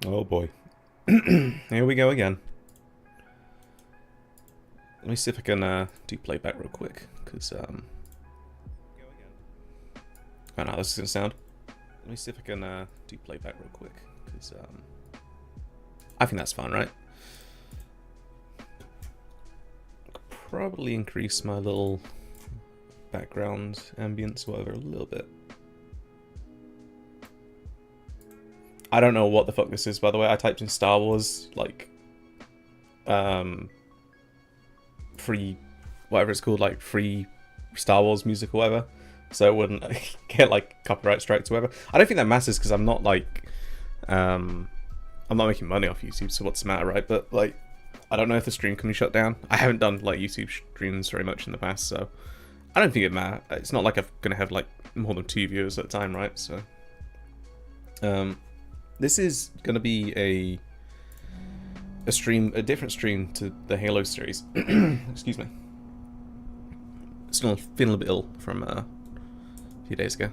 Oh boy. Here we go again. Let me see if I can do playback real quick, because I don't know how this is gonna sound. Let me see if I can do playback real quick, because I think that's fine, right? Could probably increase my little background ambience, whatever, a little bit. I don't know what the fuck this is, by the way. I typed in Star Wars, like, free, whatever it's called, like, free Star Wars music or whatever, so it wouldn't get, like, copyright strikes or whatever. I don't think that matters, because I'm not, like, I'm not making money off YouTube, so what's the matter, right? But, like, I don't know if the stream can be shut down. I haven't done, like, YouTube streams very much in the past, so I don't think it matters. It's not like I'm gonna have, like, more than 2 viewers at a time, right? So, this is gonna be a different stream to the Halo series. Excuse me. Still feeling a bit ill from a few days ago.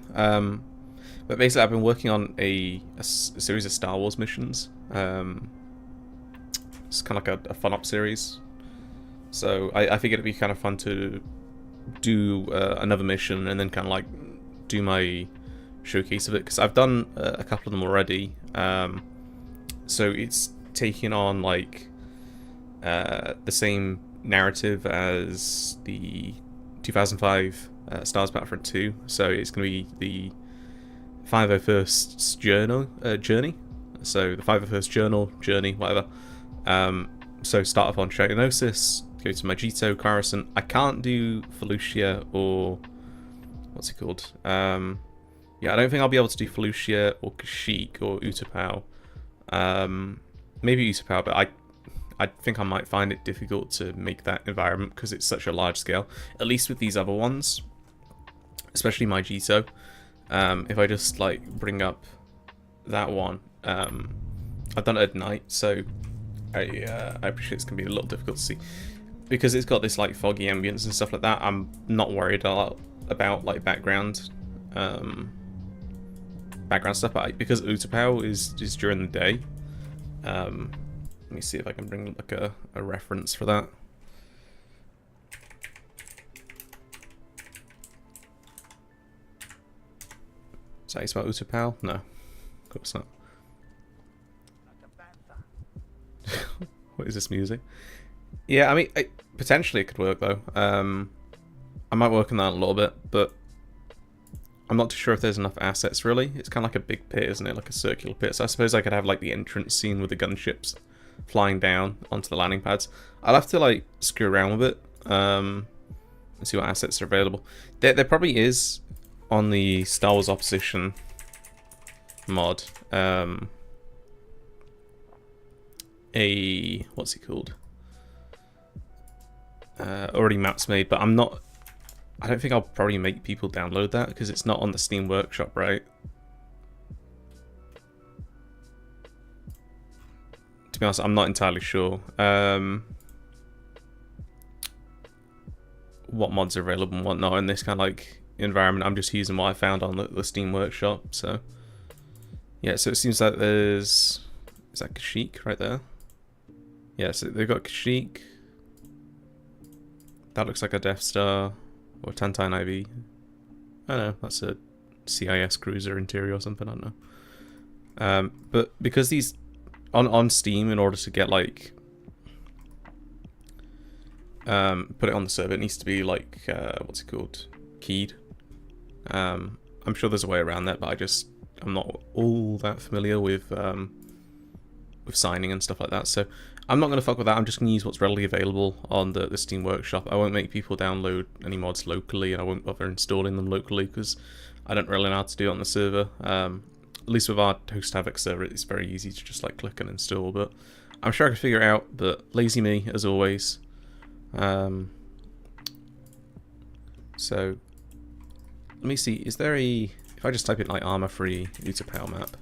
But basically, I've been working on a series of Star Wars missions. It's kind of like a fun-up series. So I figured it'd be kind of fun to do another mission and then kind of like do my showcase of it, because I've done a couple of them already. So it's taking on like the same narrative as the 2005 Star Wars Battlefront 2. So it's going to be the 501st journey. So the 501st journey, whatever. So start off on Shaganosis, go to Magito, Coruscant. I can't do Felucia or what's it called? Yeah, I don't think I'll be able to do Felucia or Kashyyyk or Utapau. Maybe Utapau, but I think I might find it difficult to make that environment because it's such a large scale. At least with these other ones, especially Magito. If I just like bring up that one, I've done it at night, so I appreciate it's gonna be a little difficult to see because it's got this like foggy ambience and stuff like that. I'm not worried about like background stuff, but because Utapau is during the day. Let me see if I can bring like a reference for that. Is that how you spell Utapau? No, of course not. What is this music? Yeah, I mean, potentially it could work though. I might work on that a little bit, but I'm not too sure if there's enough assets, really. It's kind of like a big pit, isn't it? Like a circular pit. So I suppose I could have, like, the entrance scene with the gunships flying down onto the landing pads. I'll have to, like, screw around with it and see what assets are available. There probably is, on the Star Wars Opposition mod, what's it called? Already maps made, but I don't think I'll probably make people download that because it's not on the Steam Workshop, right? To be honest, I'm not entirely sure what mods are available and whatnot in this kind of like environment. I'm just using what I found on the Steam Workshop. So yeah, so it seems like is that Kashyyyk right there? Yeah, so they've got Kashyyyk. That looks like a Death Star. Or Tantine IV. I don't know, that's a CIS cruiser interior or something, I don't know. But because these on Steam, in order to get like put it on the server, it needs to be like what's it called? Keyed. I'm sure there's a way around that, but I'm not all that familiar with signing and stuff like that, so I'm not going to fuck with that. I'm just going to use what's readily available on the Steam Workshop. I won't make people download any mods locally, and I won't bother installing them locally because I don't really know how to do it on the server. At least with our Host Havoc server, it's very easy to just like click and install, but I'm sure I can figure it out, but lazy me, as always. So, let me see, is there if I just type in like armor-free Utapau map,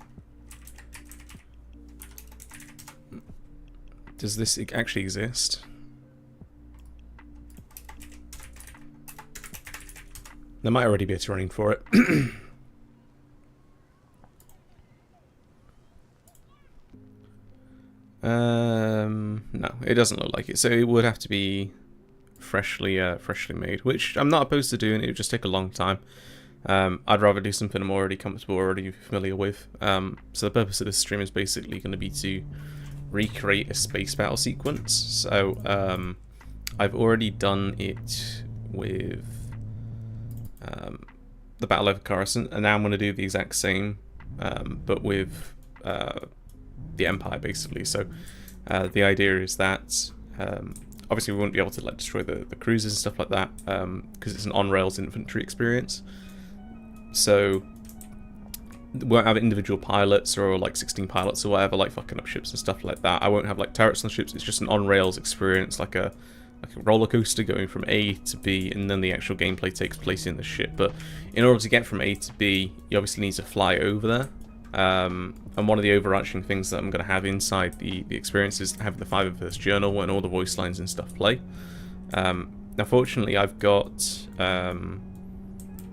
does this actually exist? There might already be a terrain for it. No, it doesn't look like it. So it would have to be freshly made, which I'm not opposed to doing. It would just take a long time. I'd rather do something I'm already comfortable, already familiar with. So the purpose of this stream is basically going to be to recreate a space battle sequence. So I've already done it with the Battle over Coruscant, and now I'm going to do the exact same, but with the Empire, basically. So the idea is that obviously we won't be able to like destroy the cruisers and stuff like that, because it's an on-rails infantry experience. So we won't have individual pilots or like 16 pilots or whatever, like fucking up ships and stuff like that. I won't have like turrets on ships. It's just an on-rails experience, like a roller coaster going from A to B, and then the actual gameplay takes place in the ship. But in order to get from A to B, you obviously need to fly over there. And one of the overarching things that I'm going to have inside the experience is having the 501st journal and all the voice lines and stuff play. Now, fortunately, I've got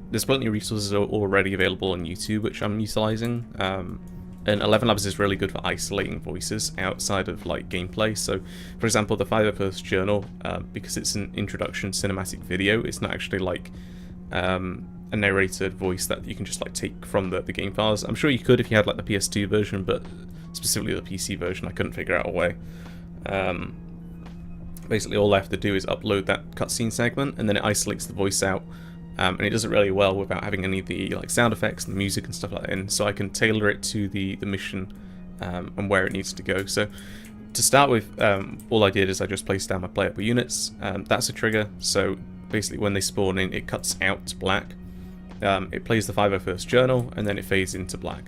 there's plenty of resources already available on YouTube, which I'm utilizing. And 11 Labs is really good for isolating voices outside of like gameplay. So, for example, the 501st journal, because it's an introduction cinematic video, it's not actually like a narrated voice that you can just like take from the game files. I'm sure you could if you had like the PS2 version, but specifically the PC version, I couldn't figure out a way. Basically, all I have to do is upload that cutscene segment, and then it isolates the voice out. And it does it really well without having any of the like sound effects and the music and stuff like that in, so I can tailor it to the mission and where it needs to go. So to start with, all I did is I just placed down my playable units. That's a trigger, so basically when they spawn in, it cuts out to black. It plays the 501st journal, and then it fades into black,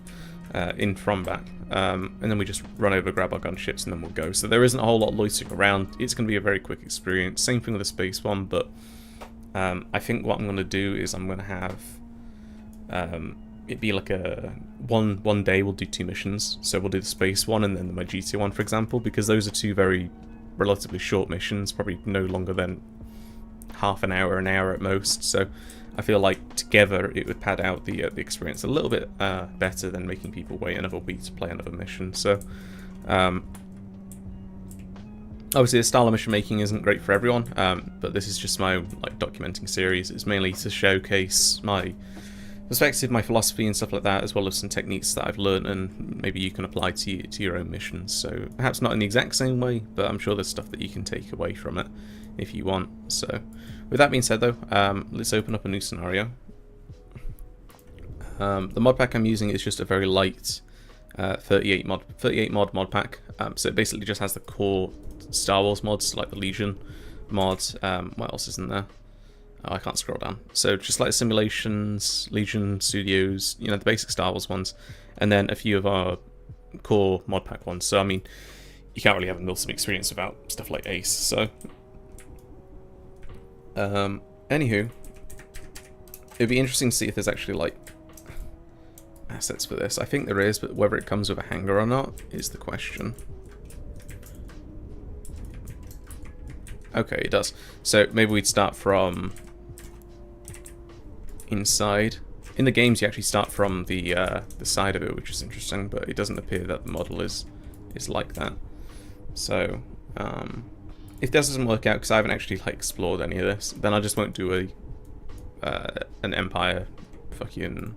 in from back. And then we just run over, grab our gunships, and then we'll go. So there isn't a whole lot loitering around. It's going to be a very quick experience. Same thing with the space one, but I think what I'm going to do is I'm going to have it be like a one day we'll do 2 missions. So we'll do the space one and then the Magita one, for example, because those are 2 very relatively short missions, probably no longer than half an hour at most. So I feel like together it would pad out the experience a little bit better than making people wait another week to play another mission. So obviously the style of mission making isn't great for everyone, but this is just my like documenting series. It's mainly to showcase my perspective, my philosophy and stuff like that, as well as some techniques that I've learned and maybe you can apply to your own missions. So perhaps not in the exact same way, but I'm sure there's stuff that you can take away from it if you want. So with that being said though, let's open up a new scenario. The mod pack I'm using is just a very light 38 mod pack. So it basically just has the core Star Wars mods, like the Legion mod. What else is in there? Oh, I can't scroll down. So just like simulations, Legion Studios, you know, the basic Star Wars ones, and then a few of our core mod pack ones. So I mean, you can't really have a Milsim experience without stuff like Ace. So anywho, it'd be interesting to see if there's actually like assets for this. I think there is, but whether it comes with a hanger or not is the question. Okay, it does. So maybe we'd start from inside. In the games, you actually start from the side of it, which is interesting, but it doesn't appear that the model is like that. So if this doesn't work out, because I haven't actually like explored any of this, then I just won't do an Empire fucking,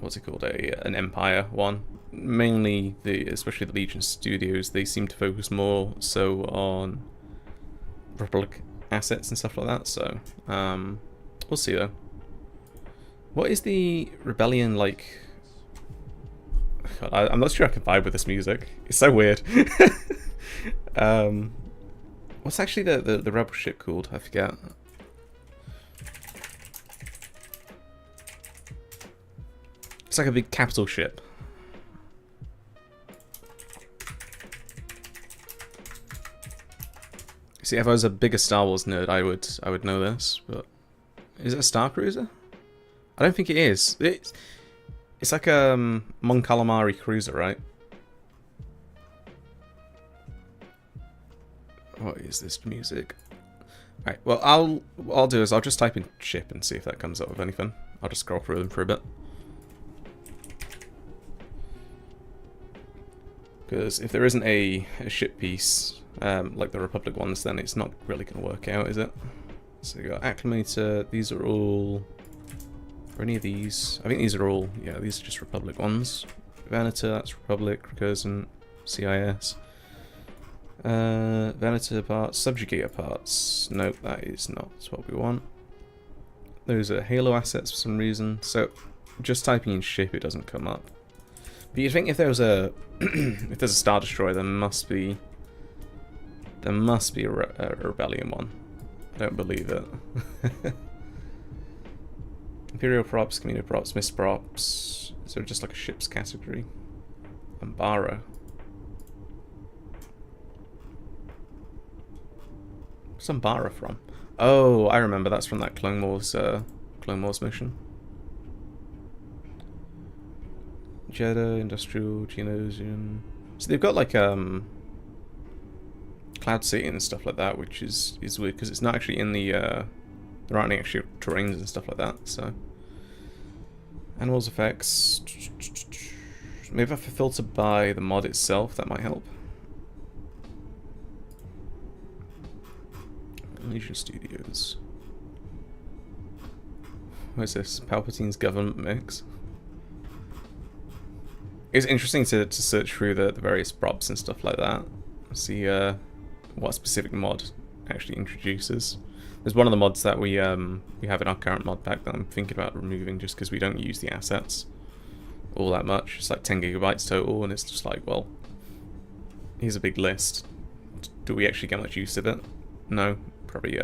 what's it called, an Empire one. Mainly especially the Legion Studios, they seem to focus more so on Republic assets and stuff like that. So we'll see though. What is the Rebellion like? God, I'm not sure I can vibe with this music. It's so weird. What's actually the rebel ship called? I forget. It's like a big capital ship. See, if I was a bigger Star Wars nerd, I would know this, but is it a Star Cruiser? I don't think it is. It's like a Mon Calamari cruiser, right? What is this music? Right. Well, what I'll do is I'll just type in ship and see if that comes up with anything. I'll just scroll through them for a bit. Because if there isn't a ship piece, like the Republic ones, then it's not really going to work out, is it? So you got Acclimator, these are all... Are any of these? I think these are all... Yeah, these are just Republic ones. Venator, that's Republic, Recursant, CIS. Venator parts, Subjugator parts. Nope, that is not what we want. Those are Halo assets for some reason. So, just typing in ship, it doesn't come up. But you'd think if there was a... if there's a Star Destroyer, there must be... There must be a Rebellion one. I don't believe it. Imperial props, Camino props, Mist props. Is there just like a ships category? Ambara. Where's Ambara from? Oh, I remember. That's from that Clone Wars mission. Jeddah, Industrial, Geonosian. So they've got like Cloud City and stuff like that, which is weird because it's not actually in the there aren't any actual terrains and stuff like that. So Animals effects. Maybe if I filter by the mod itself, that might help. Legion Studios. What is this? Palpatine's government mix. It's interesting to search through the various props and stuff like that. See what specific mod actually introduces. There's one of the mods that we have in our current mod pack that I'm thinking about removing just because we don't use the assets all that much. It's like 10 gigabytes total, and it's just like, well, here's a big list. Do we actually get much use of it? No, probably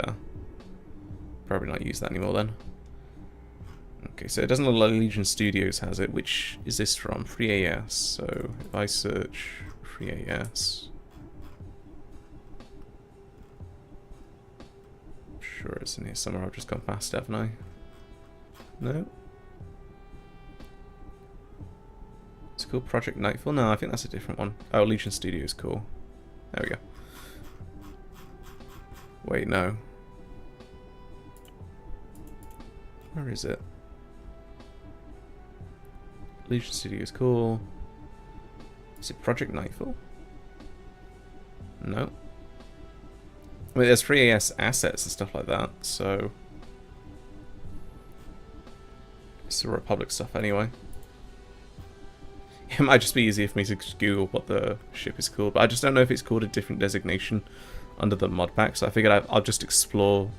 not use that anymore then. Okay, so it doesn't look like Legion Studios has it. Which is this from? FreeAS. So if I search FreeAS, sure it's in here somewhere. I've just gone past, haven't I? No. It's called Project Nightfall. No, I think that's a different one. Oh, Legion Studios, cool. There we go. Wait, no. Where is it? Legion Studios, cool. Is it Project Nightfall? No. I mean, there's FreeAS assets and stuff like that, so... It's the Republic stuff anyway. It might just be easier for me to just Google what the ship is called, but I just don't know if it's called a different designation under the mod pack, so I figured I'll just explore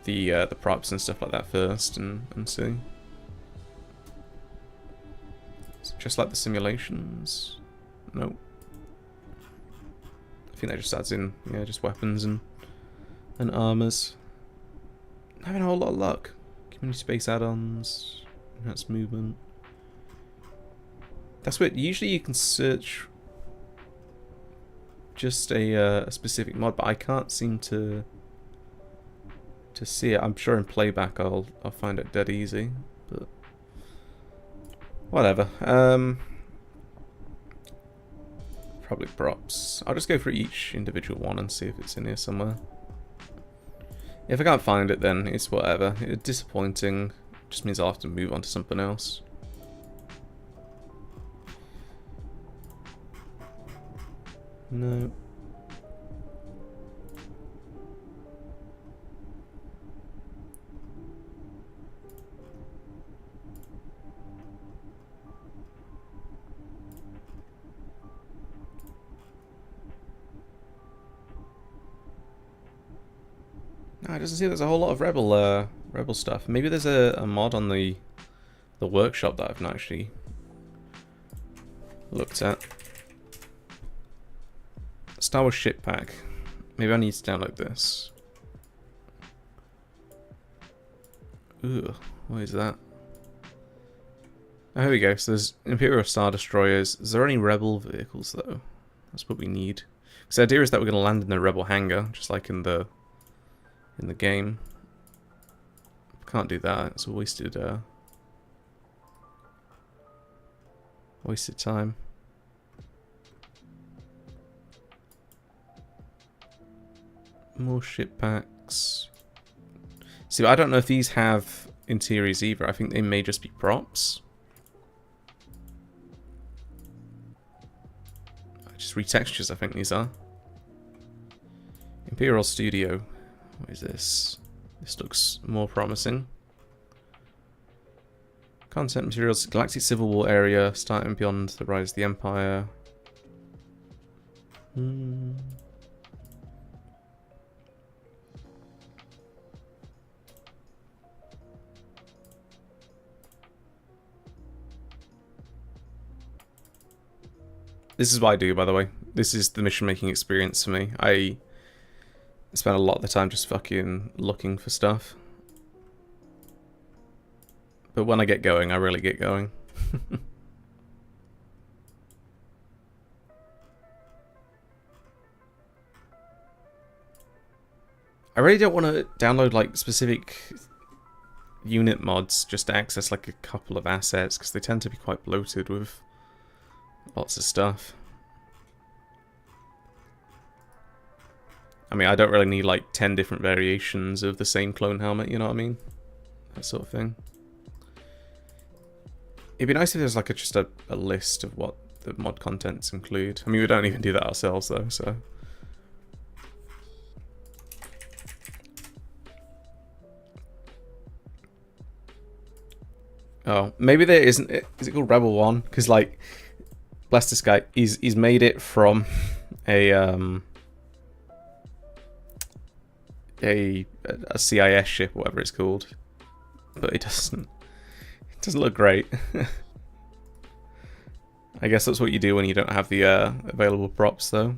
the props and stuff like that first and see. Is it just like the simulations? Nope. I think that just adds in, yeah, just weapons and armors. Not having a whole lot of luck. Community space add-ons, enhanced movement. That's what usually you can search just a specific mod, but I can't seem to see it. I'm sure in playback I'll find it dead easy, but whatever. Probably props. I'll just go for each individual one and see if it's in here somewhere. If I can't find it, then it's whatever. It's disappointing. Just means I'll have to move on to something else. No. No, it doesn't seem there's a whole lot of rebel stuff. Maybe there's a mod on the workshop that I've not actually looked at. Star Wars ship pack. Maybe I need to download this. Ooh, what is that? Oh, here we go. So there's Imperial Star Destroyers. Is there any Rebel vehicles though? That's what we need. Because the idea is that we're going to land in the Rebel hangar, just like in the game. Can't do that. It's a wasted time. More ship packs. See, I don't know if these have interiors either. I think they may just be props. I just retextures, I think these are. Imperial Studio. What is this? This looks more promising. Content materials, Galactic Civil War area, starting beyond the rise of the Empire. This is what I do, by the way. This is the mission-making experience for me. I spend a lot of the time just fucking looking for stuff. But when I get going, I really get going. I really don't want to download like specific unit mods just to access like a couple of assets, because they tend to be quite bloated with lots of stuff. I mean, I don't really need like 10 different variations of the same clone helmet, you know what I mean? That sort of thing. It'd be nice if there's like just a list of what the mod contents include. I mean, we don't even do that ourselves though, so... Oh, maybe there isn't... Is it called Rebel 1? Because, like, bless this guy, he's made it from a CIS ship, whatever it's called. But it doesn't look great. I guess that's what you do when you don't have the available props, though.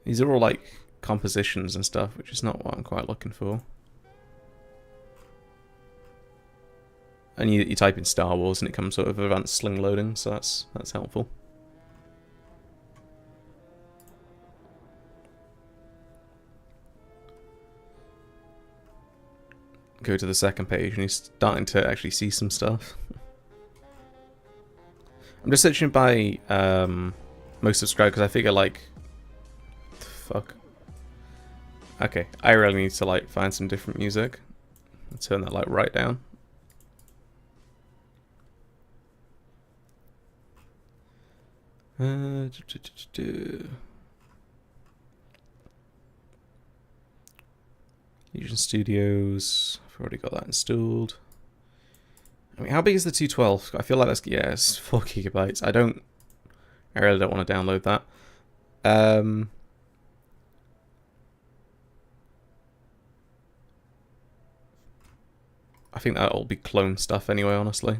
These are all, like, compositions and stuff, which is not what I'm quite looking for. And you type in Star Wars and it comes sort of advanced sling loading, so that's helpful. Go to the second page and you're starting to actually see some stuff. I'm just searching by most subscribed because I figure like... Fuck. Okay, I really need to like find some different music. I'll turn that like right down. Fusion Studios. I've already got that installed. I mean, how big is the 212? I feel like that's, yeah, it's 4 gigabytes. I really don't want to download that. I think that'll be clone stuff anyway, honestly.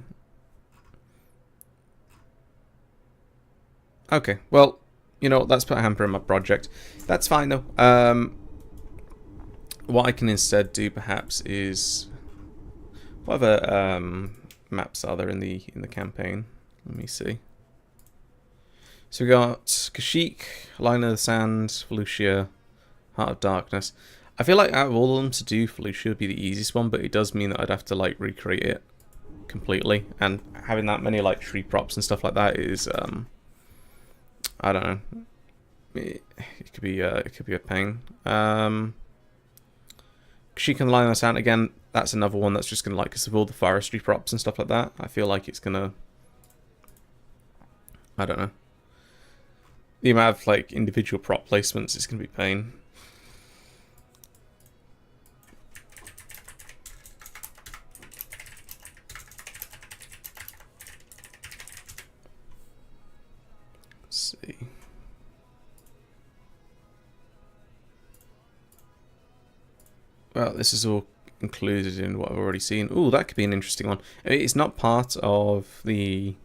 Okay, well, you know, that's put a hamper in my project. That's fine though. What I can instead do perhaps is what other maps are there in the campaign? Let me see. So we got Kashyyyk, Line of the Sand, Felucia, Heart of Darkness. I feel like out of all of them to do, Felucia would be the easiest one, but it does mean that I'd have to like recreate it completely, and having that many like tree props and stuff like that is I don't know. It could be a pain. Kashyyyk and the Line of the Sand again. That's another one that's just gonna like, because of all the forestry props and stuff like that. I feel like it's gonna. I don't know. The amount of like individual prop placements is gonna be pain. Let's see. Well, this is all included in what I've already seen. Ooh, that could be an interesting one. It's not part of the...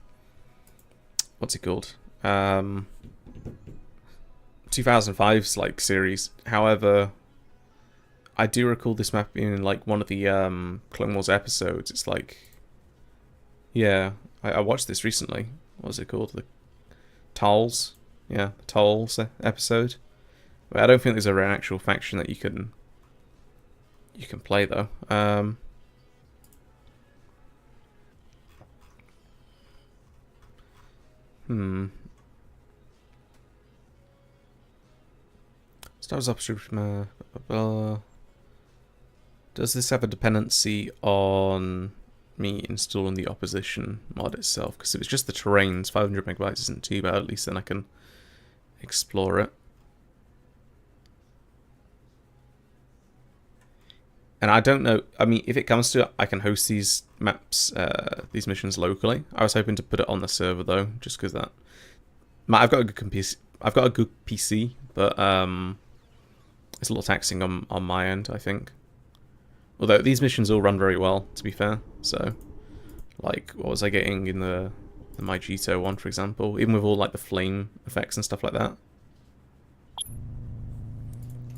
What's it called? 2005's like series. However, I do recall this map being in like one of the Clone Wars episodes. It's like... Yeah, I watched this recently. What was it called? The Tolls? Yeah, the Tolls episode. But I don't think there's an actual faction that you can play though. Star Wars Upstream. Does this have a dependency on me installing the opposition mod itself, because if it's just the terrains, 500 megabytes isn't too bad. At least then I can explore it. And I don't know, I mean, if it comes to it, I can host these maps, these missions locally. I was hoping to put it on the server though, just because that... I've got a good PC, but it's a little taxing on my end, I think. Although these missions all run very well, to be fair. So, like, what was I getting in the Maijito one, for example? Even with all like the flame effects and stuff like that.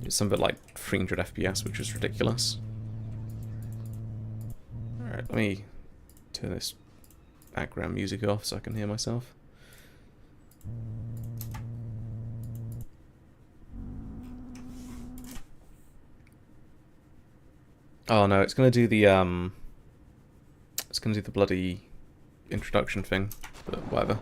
It's something like 300 FPS, which is ridiculous. Alright, let me turn this background music off so I can hear myself. Oh no, it's gonna do the bloody introduction thing, but whatever.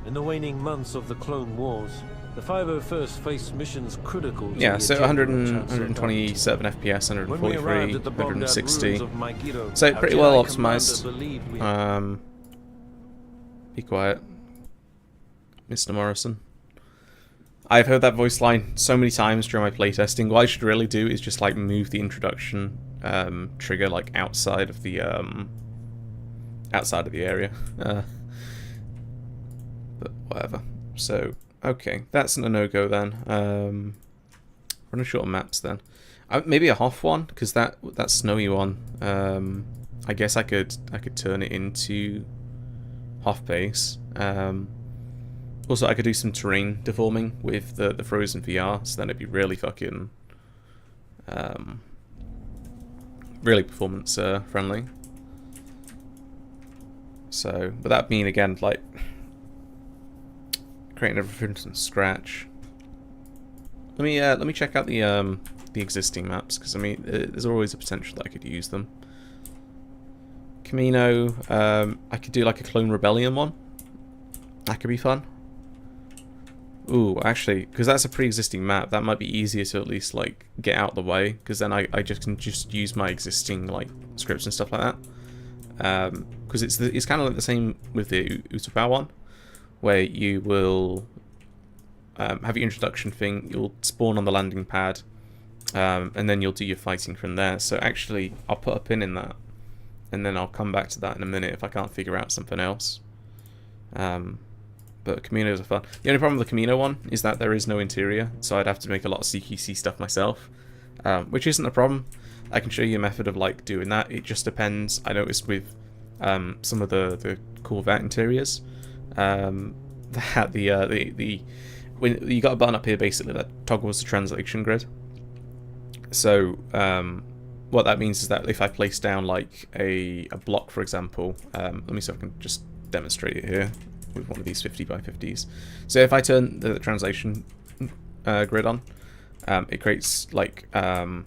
In the waning months of the Clone Wars, the 501st faced missions critical to yeah, so 127 FPS, 143, 160. So pretty well optimized. Be quiet, Mr. Morrison. I've heard that voice line so many times during my playtesting. What I should really do is just like move the introduction trigger like outside of the area. But whatever. So okay, that's a no-go then. Running short on maps then. Maybe a Hoth one, because that snowy one. I guess I could turn it into Hoth base. Also, I could do some terrain deforming with the frozen VR, so then it'd be really fucking really performance friendly. So, but that being again like creating everything from scratch. Let me check out the existing maps, because I mean there's always a potential that I could use them. Camino, I could do like a Clone Rebellion one. That could be fun. Ooh, actually, because that's a pre-existing map, that might be easier to at least like get out of the way, because then I can just use my existing like scripts and stuff like that. Because it's kind of like the same with the Utapau one, where you will have your introduction thing, you'll spawn on the landing pad, and then you'll do your fighting from there. So actually, I'll put a pin in that, and then I'll come back to that in a minute if I can't figure out something else. But Caminos are fun. The only problem with the Camino one is that there is no interior, so I'd have to make a lot of CQC stuff myself, which isn't a problem. I can show you a method of like doing that. It just depends. I noticed with some of the Corvette interiors that when you got a button up here basically that toggles the translation grid. So what that means is that if I place down like a block, for example, let me see if I can just demonstrate it here with one of these 50 by 50s. So if I turn the translation grid on, it creates like oh,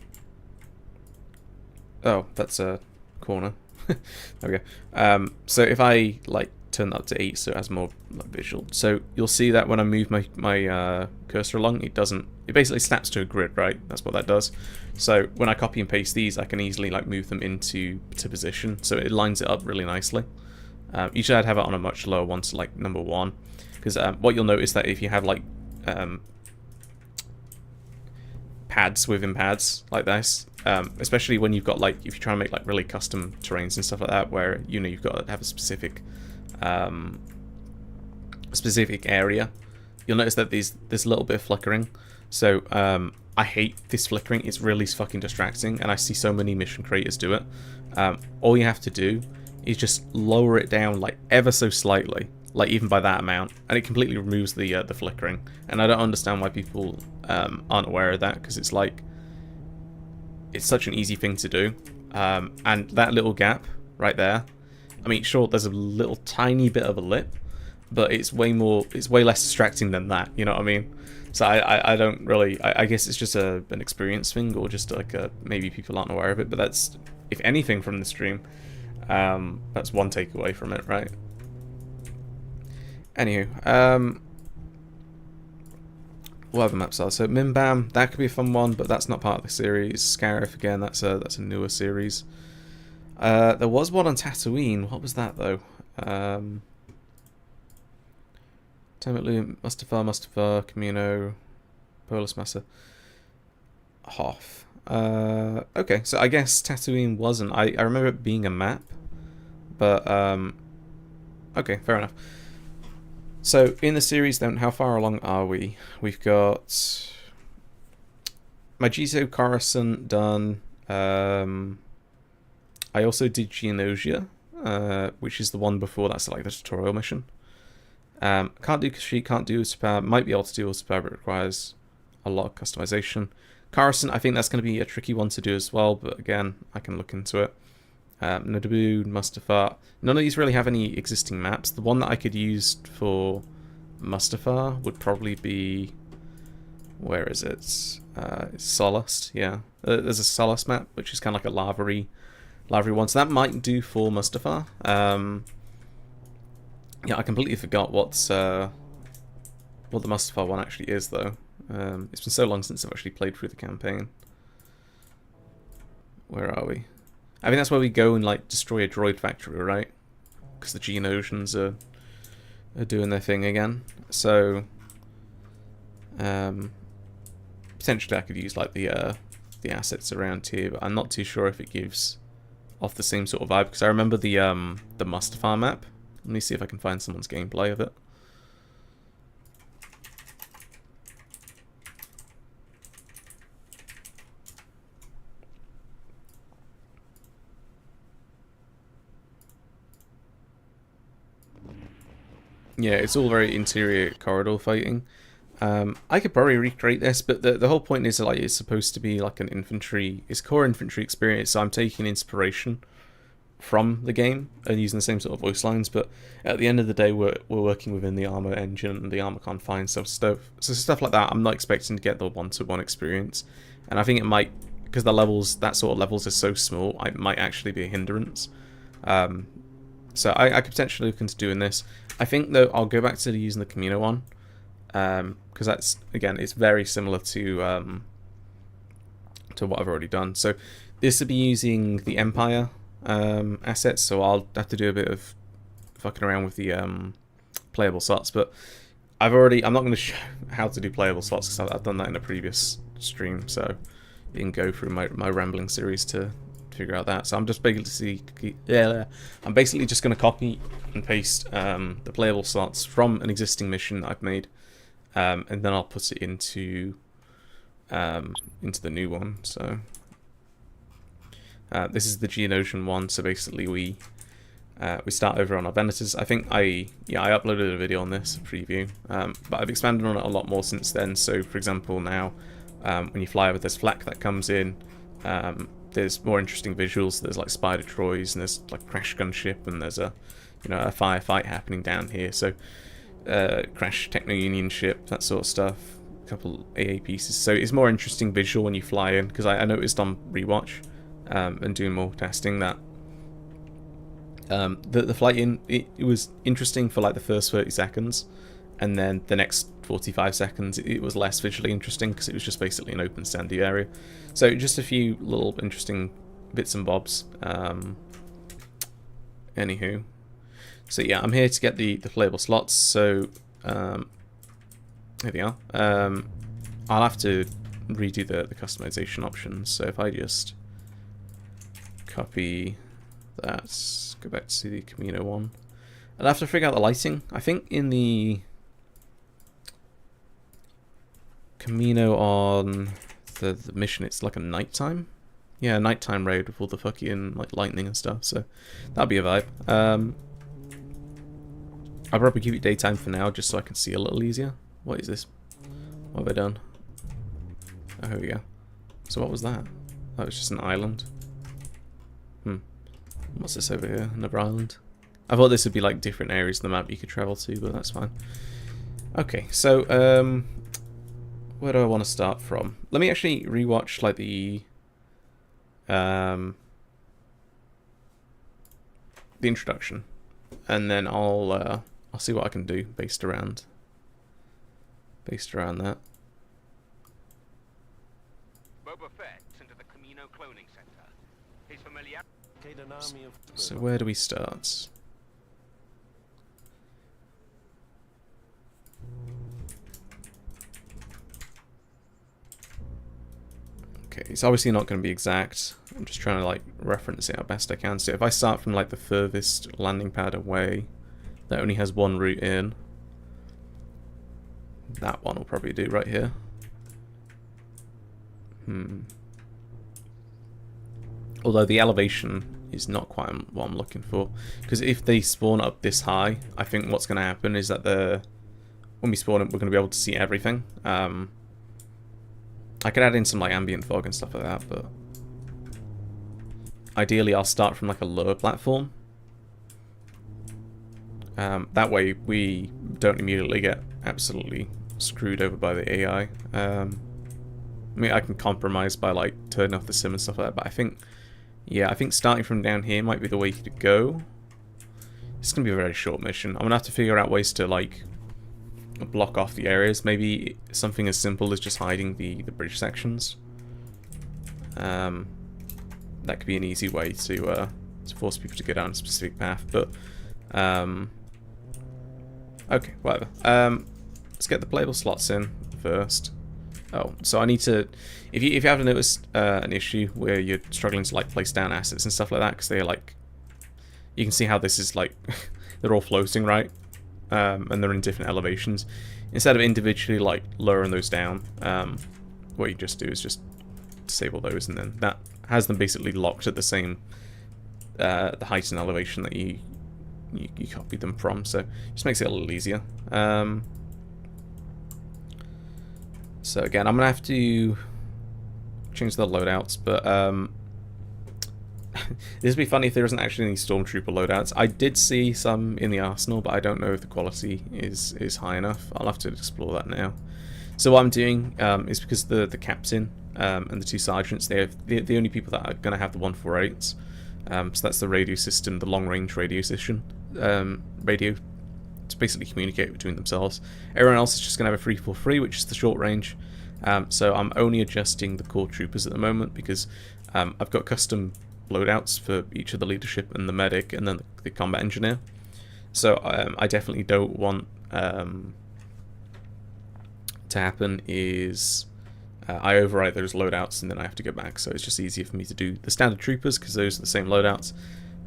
that's a corner. There we go. So if I like turn that up to 8 so it has more like, visual, so you'll see that when I move my cursor along, it basically snaps to a grid, right? That's what that does. So when I copy and paste these, I can easily like move them into position, so it lines it up really nicely. Usually I'd have it on a much lower one, so like number 1, because what you'll notice that if you have like pads within pads like this, especially when you've got like, if you're trying to make like really custom terrains and stuff like that, where you know you've got to have a specific area, you'll notice that there's a little bit of flickering. So I hate this flickering. It's really fucking distracting, and I see so many mission creators do it. All you have to do is just lower it down like ever so slightly, like even by that amount, and it completely removes the flickering. And I don't understand why people aren't aware of that, because it's like, it's such an easy thing to do. And that little gap right there, I mean, sure, there's a little tiny bit of a lip, but it's way less distracting than that, you know what I mean? So I don't really, I guess it's just an experience thing, or just like maybe people aren't aware of it, but that's, if anything from the stream, that's one takeaway from it, right? Anywho, what other maps are? So Mimbam, that could be a fun one, but that's not part of the series. Scarif, again, that's a newer series. There was one on Tatooine. What was that though? Temetlu, Mustafar, Camino, Polus Massa, Hoth. Okay, so I guess Tatooine wasn't. I remember it being a map, but okay, fair enough. So in the series, then, how far along are we? We've got Majito Coruscant done. I also did Geonosia, which is the one before that's like the tutorial mission. Can't do Kashyyyk, can't do Ulster, might be able to do Ulster, but it requires a lot of customization. Coruscant, I think that's going to be a tricky one to do as well, but again, I can look into it. Nadabu, Mustafar, none of these really have any existing maps. The one that I could use for Mustafar would probably be... where is it? Solast, yeah. There's a Solast map, which is kind of like a lavery one, so that might do for Mustafar. Yeah, I completely forgot what the Mustafar one actually is, though. It's been so long since I've actually played through the campaign. Where are we? I think that's where we go and like destroy a droid factory, right? Because the Geonosians are doing their thing again. So potentially I could use like the assets around here, but I'm not too sure if it gives off the same sort of vibe, because I remember the Mustafar map. Let me see if I can find someone's gameplay of it. Yeah, it's all very interior corridor fighting. I could probably recreate this, but the whole point is that, like, it's supposed to be like an infantry, it's core infantry experience, so I'm taking inspiration from the game and using the same sort of voice lines, but at the end of the day we're working within the armor engine and the armor confines, so stuff like that I'm not expecting to get the one-to-one experience, and I think it might, because the levels, that sort of levels are so small, it might actually be a hindrance. So I could potentially look into doing this. I think though I'll go back to using the Camino one, because that's, again, it's very similar to what I've already done. So this would be using the Empire assets, so I'll have to do a bit of fucking around with the playable slots, but I'm not going to show how to do playable slots because I've done that in a previous stream, so you can go through my rambling series to figure out that. So I'm just basically just going to copy and paste the playable slots from an existing mission that I've made, and then I'll put it into the new one. So this is the Geonosian one, so basically we start over on our Venators. I think I uploaded a video on this, a preview, but I've expanded on it a lot more since then. So for example now, when you fly over, there's flak that comes in, there's more interesting visuals, there's like spider Troys, and there's like crash gunship, and there's a firefight happening down here, so crash Techno Union ship, that sort of stuff, a couple AA pieces, so it's more interesting visual when you fly in, because I noticed on rewatch and doing more testing that the flight in, it was interesting for like the first 30 seconds, and then the next 45 seconds it was less visually interesting because it was just basically an open sandy area. So just a few little interesting bits and bobs. Anywho, so yeah, I'm here to get the playable slots, so here they are. I'll have to redo the customization options, so if I just copy that, go back to the Camino one, I'll have to figure out the lighting. I think in the Camino on the mission it's like a nighttime, yeah, nighttime raid with all the fucking like lightning and stuff, so that'll be a vibe. I'll probably keep it daytime for now just so I can see a little easier. What is this? What have I done? Oh, here we go. So what was that? That was just an island. What's this over here? Another island? I thought this would be like different areas of the map you could travel to, but that's fine. Okay, so where do I want to start from? Let me actually rewatch like the introduction, and then I'll see what I can do based around that. Boba Fett into the Camino cloning center. His familiar. Locate an army of... So where do we start? Okay, it's obviously not going to be exact. I'm just trying to like reference it how best I can. So if I start from like the furthest landing pad away, that only has one route in. That one will probably do right here. Although the elevation is not quite what I'm looking for. Because if they spawn up this high, I think what's going to happen is that when we spawn up, we're going to be able to see everything. I could add in some like ambient fog and stuff like that, but ideally I'll start from like a lower platform. That way we don't immediately get absolutely screwed over by the AI. I mean, I can compromise by like turning off the sim and stuff like that, but I think starting from down here might be the way to go. It's going to be a very short mission. I'm going to have to figure out ways to like block off the areas. Maybe something as simple as just hiding the bridge sections. That could be an easy way to force people to get down a specific path, but okay, whatever. Let's get the playable slots in first. Oh, so I need to... If you haven't noticed an issue where you're struggling to like place down assets and stuff like that, because they're like... You can see how this is like... they're all floating, right? And they're in different elevations. Instead of individually like lowering those down, what you just do is just disable those, and then that has them basically locked at the same the height and elevation that you copy them from. So it just makes it a little easier. So again, I'm gonna have to change the loadouts, but this would be funny if there isn't actually any Stormtrooper loadouts. I did see some in the arsenal, but I don't know if the quality is high enough. I'll have to explore that now. So what I'm doing is because the captain and the two sergeants, they're the only people that are going to have the 148s. So that's the radio system, the long-range radio system, radio to basically communicate between themselves. Everyone else is just going to have a 343, which is the short range. So I'm only adjusting the core troopers at the moment because I've got custom loadouts for each of the leadership and the medic and then the combat engineer. So I definitely don't want to happen is I overwrite those loadouts and then I have to go back. So it's just easier for me to do the standard troopers because those are the same loadouts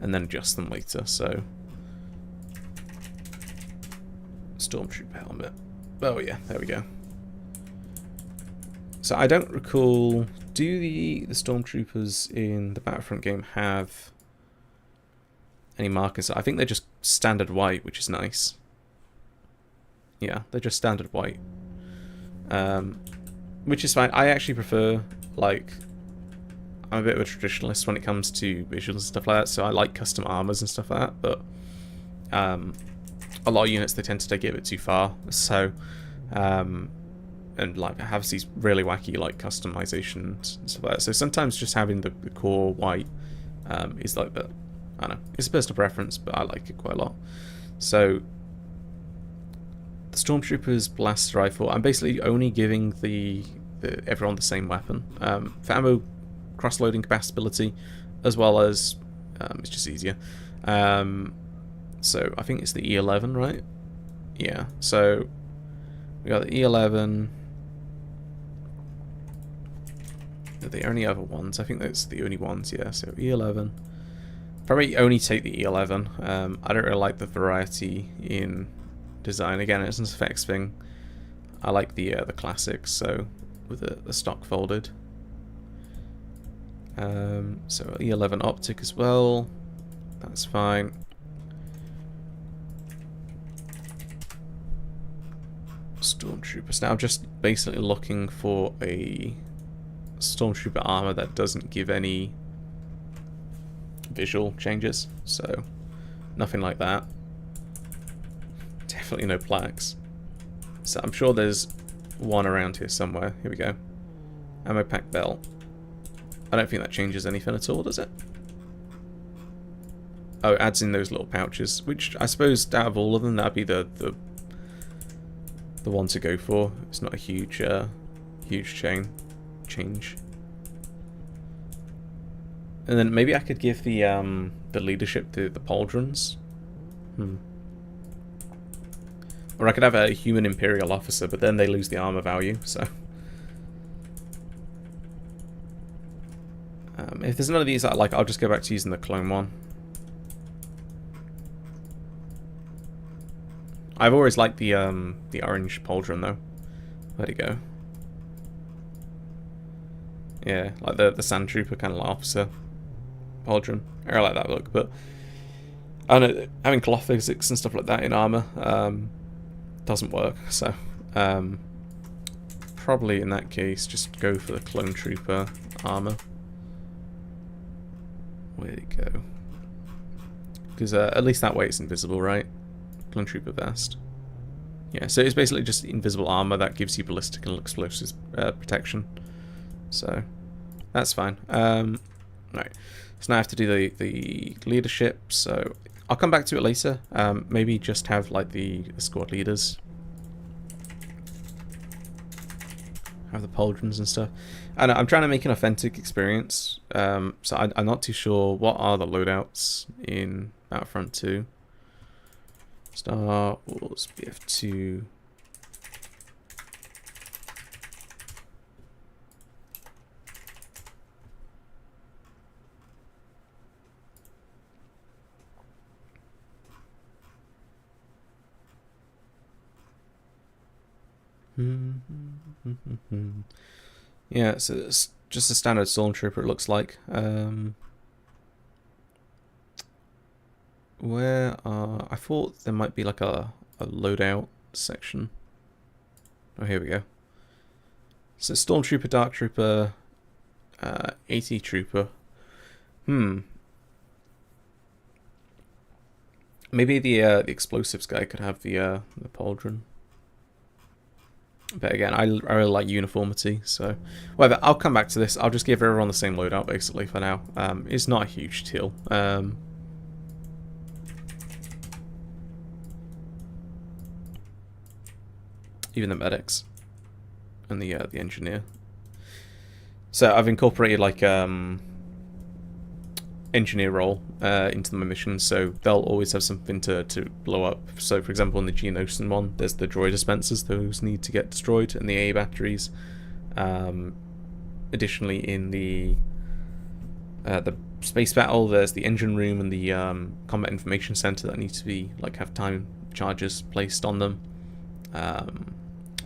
and then adjust them later. So Stormtrooper helmet. Oh yeah, there we go. So I don't recall, do the Stormtroopers in the Battlefront game have any markers? I think they're just standard white, which is nice. Yeah, they're just standard white. Which is fine. I actually prefer, like, I'm a bit of a traditionalist when it comes to visuals and stuff like that, so I like custom armors and stuff like that, but a lot of units, they tend to take it a bit too far, so and like have these really wacky like customizations and stuff like that. So sometimes just having the core white is like the, I don't know, it's a personal preference, but I like it quite a lot. So the Stormtrooper's blaster rifle, I'm basically only giving everyone the same weapon for ammo cross-loading compatibility, as well as it's just easier. So I think it's the E11, right? Yeah. So we got the E11. Are the only other ones? I think that's the only ones. Yeah. So E11. Probably only take the E11. I don't really like the variety in design. Again, it's an effects thing. I like the classics, so with the stock folded. So E11 optic as well. That's fine. Stormtroopers. Now I'm just basically looking for a Stormtrooper armor that doesn't give any visual changes, so nothing like that. Definitely no plaques. So I'm sure there's one around here somewhere. Here we go. Ammo pack belt. I don't think that changes anything at all, does it? Oh, it adds in those little pouches, which I suppose out of all of them, that'd be the one to go for. It's not a huge change. And then maybe I could give the leadership to the pauldrons. Or I could have a human Imperial officer, but then they lose the armor value, so... if there's none of these I like, I'll just go back to using the clone one. I've always liked the orange pauldron, though. Where'd it go? Yeah, like the sand trooper kind of like officer pauldron. I like that look, but I don't know, having cloth physics and stuff like that in armor doesn't work. So probably in that case, just go for the clone trooper armor. Where'd it go? Because at least that way it's invisible, right? Clone trooper vest. Yeah, so it's basically just invisible armor that gives you ballistic and explosives protection. So that's fine. Right. So now I have to do the leadership. So I'll come back to it later. Maybe just have like the squad leaders. Have the pauldrons and stuff. And I'm trying to make an authentic experience. So I'm not too sure what are the loadouts in Battlefront 2. Star Wars BF2. Yeah, so it's just a standard stormtrooper, it looks like. Where are... I thought there might be like a loadout section. Oh, here we go. So Stormtrooper, Dark Trooper, AT Trooper. Maybe the explosives guy could have the pauldron. But again, I really like uniformity, so... Whatever, I'll come back to this. I'll just give everyone the same loadout, basically, for now. It's not a huge deal. Even the medics. And the engineer. So I've incorporated, like, engineer role into my missions, so they'll always have something to blow up. So for example in the Geonosian one, there's the droid dispensers, those need to get destroyed, and the A batteries. Additionally in the space battle, there's the engine room and the combat information center that need to be like have time charges placed on them.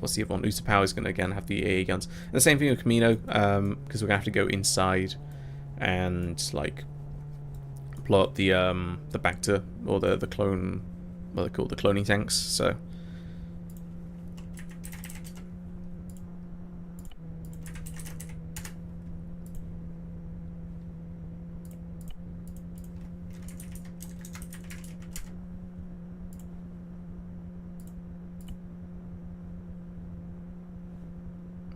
What's the other one? Usa is going to again have the AA guns, and the same thing with Camino, because we're going to have to go inside and like blow up the Bacta, or the clone, what they're called, the cloning tanks. So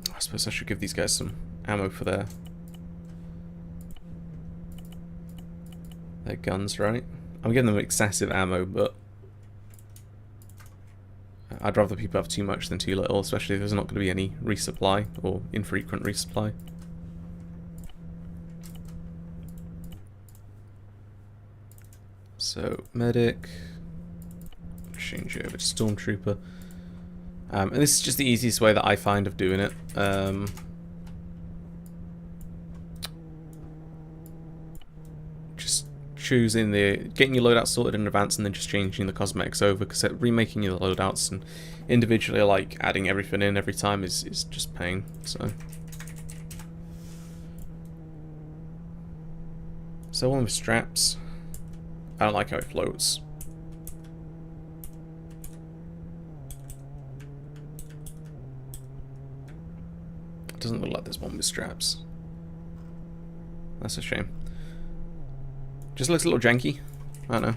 I suppose I should give these guys some ammo for their guns, right? I'm giving them excessive ammo, but I'd rather people have too much than too little, especially if there's not going to be any resupply or infrequent resupply. So medic, change it over to stormtrooper, and this is just the easiest way that I find of doing it. Choosing getting your loadouts sorted in advance and then just changing the cosmetics over, because remaking your loadouts and individually like adding everything in every time is just pain. So one with straps. I don't like how it floats. It doesn't look like there's one with straps. That's a shame. Just looks a little janky. I don't know.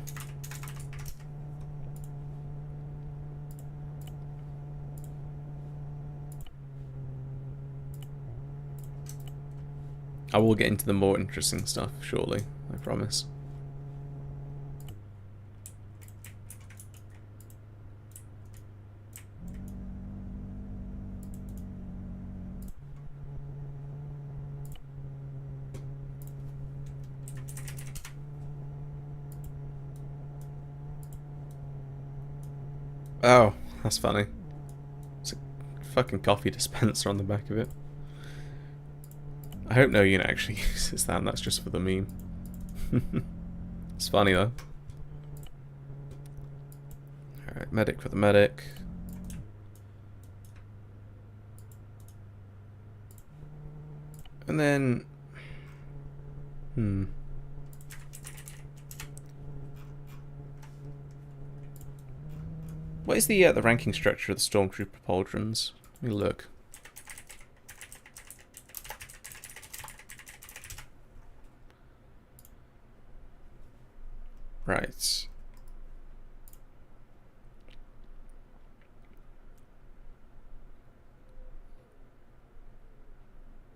I will get into the more interesting stuff shortly, I promise. Oh, that's funny. It's a fucking coffee dispenser on the back of it. I hope no unit actually uses that, and that's just for the meme. It's funny though. Alright, medic for the medic. And then... What is the ranking structure of the Stormtrooper pauldrons? Let me look. Right.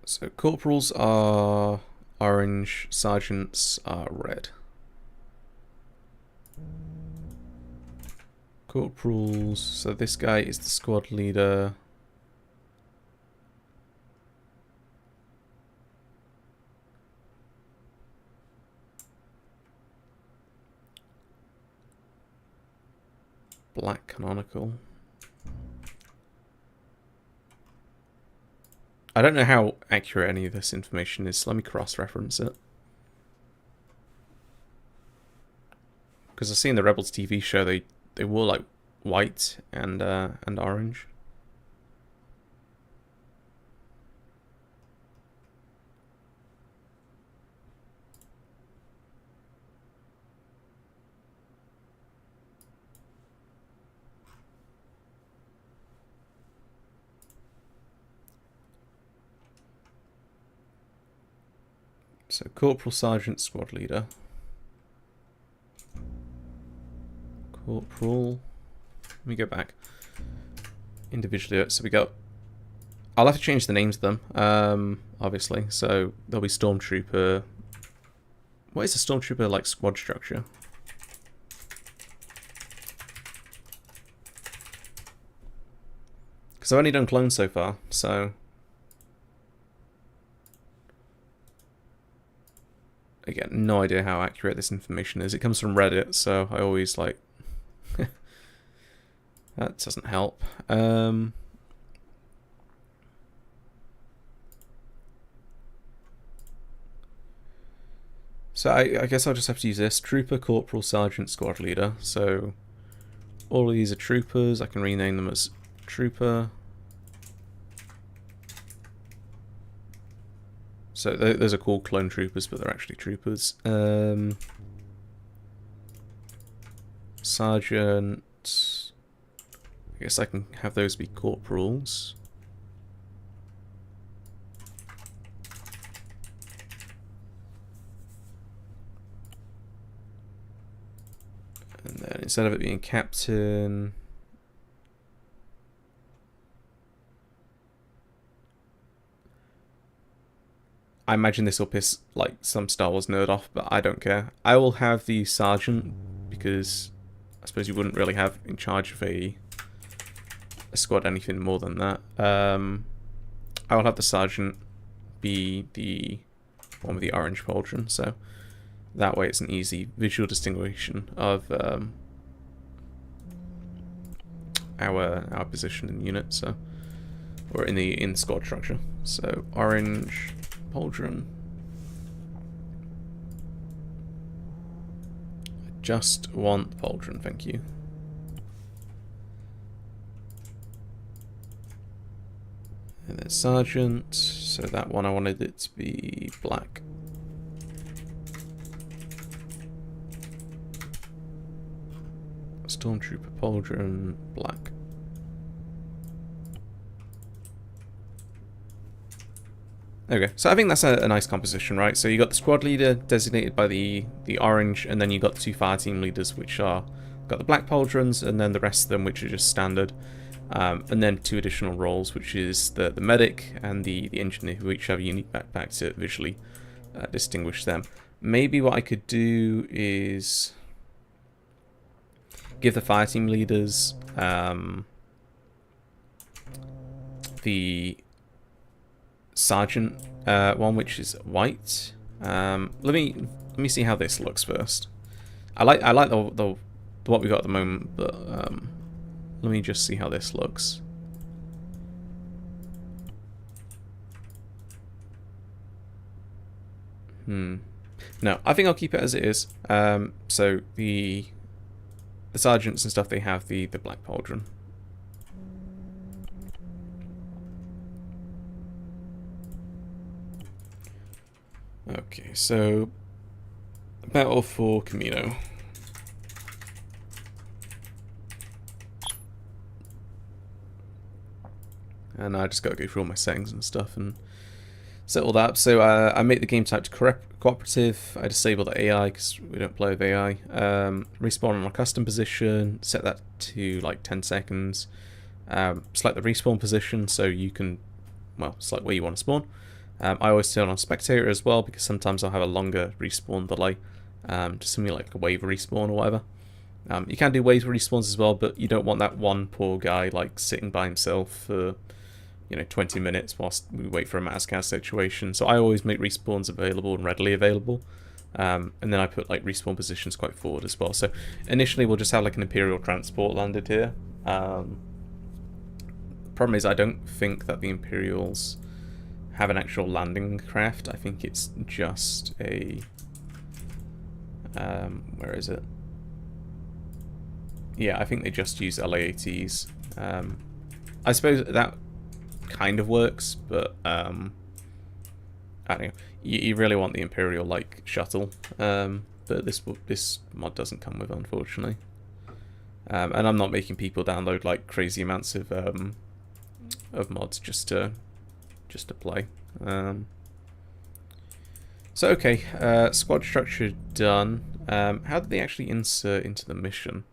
So corporals are orange, sergeants are red. Corporals, so this guy is the squad leader. Black canonical. I don't know how accurate any of this information is, so let me cross-reference it. Because I've seen the Rebels TV show, they wore like white and orange. So corporal, sergeant, squad leader. Corporal. Let me go back. Individually, so we got... I'll have to change the names of them, obviously. So there'll be Stormtrooper... What is a Stormtrooper, like, squad structure? Because I've only done clones so far, so... Again, no idea how accurate this information is. It comes from Reddit, so I always, like... That doesn't help. So I guess I'll just have to use this. Trooper, Corporal, Sergeant, Squad Leader. So all of these are troopers. I can rename them as Trooper. So those are called clone troopers, but they're actually troopers. Sergeant... I guess I can have those be corporals. And then instead of it being captain... I imagine this will piss like some Star Wars nerd off, but I don't care. I will have the sergeant because I suppose you wouldn't really have in charge of a squad anything more than that. I will have the sergeant be the one with the orange pauldron, so that way it's an easy visual distinguishing of our position in the unit, so or in the squad structure. So orange pauldron. I just want the pauldron, thank you. And then sergeant, so that one I wanted it to be black. Stormtrooper pauldron, black. Okay, so I think that's a nice composition, right? So you got the squad leader designated by the orange, and then you got the two fire team leaders, which are got the black pauldrons, and then the rest of them, which are just standard. And then two additional roles, which is the medic and the engineer, who each have a unique backpack to visually distinguish them. Maybe what I could do is give the fire team leaders the sergeant one, which is white. Let me see how this looks first. I like the what we got at the moment, but Let me just see how this looks. No, I think I'll keep it as it is. So the sergeants and stuff, they have the Black Pauldron. Okay, so battle for Camino. And I just got to go through all my settings and stuff and set all that up. So I make the game type to cooperative. I disable the AI because we don't play with AI. Respawn on a custom position. Set that to like 10 seconds. Select the respawn position so you can, well, select where you want to spawn. I always turn on spectator as well because sometimes I'll have a longer respawn delay to simulate like a wave respawn or whatever. You can do wave respawns as well, but you don't want that one poor guy like sitting by himself for 20 minutes whilst we wait for a mass cast situation. So I always make respawns available and readily available. And then I put like respawn positions quite forward as well. So initially we'll just have like an Imperial transport landed here. Problem is I don't think that the Imperials have an actual landing craft. I think it's just a... where is it? Yeah, I think they just use LAATs. I suppose that kind of works, but I don't know. You really want the Imperial like shuttle, but this mod doesn't come with, unfortunately. And I'm not making people download like crazy amounts of mods just to play. So okay, squad structure done. How do they actually insert into the mission?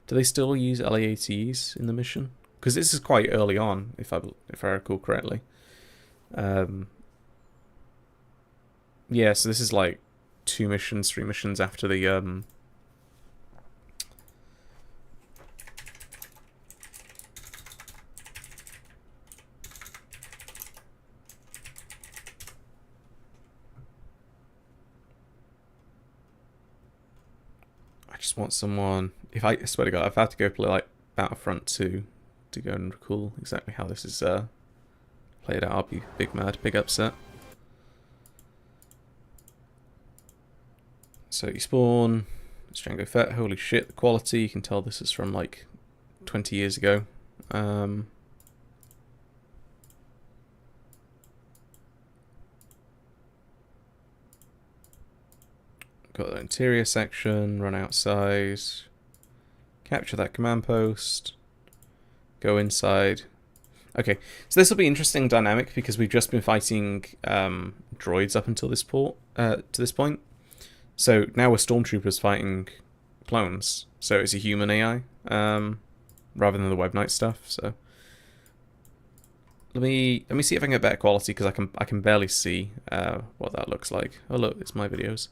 Do they still use LAATs in the mission? Because this is quite early on, if I recall correctly. Yeah, so this is like 3 missions after the I just want someone. I swear to God, if I have to go play like Battlefront 2 to go and recall exactly how this is played out, I'll be big mad, big upset. So you spawn, it's Django Fett. Holy shit, the quality! You can tell this is from like 20 years ago. Got the interior section. Run outside. Capture that command post. Go inside. Okay, so this will be interesting dynamic because we've just been fighting droids up until this point. So now we're stormtroopers fighting clones. So it's a human AI rather than the Web Knight stuff. So let me see if I can get better quality because I can barely see what that looks like. Oh look, it's my videos.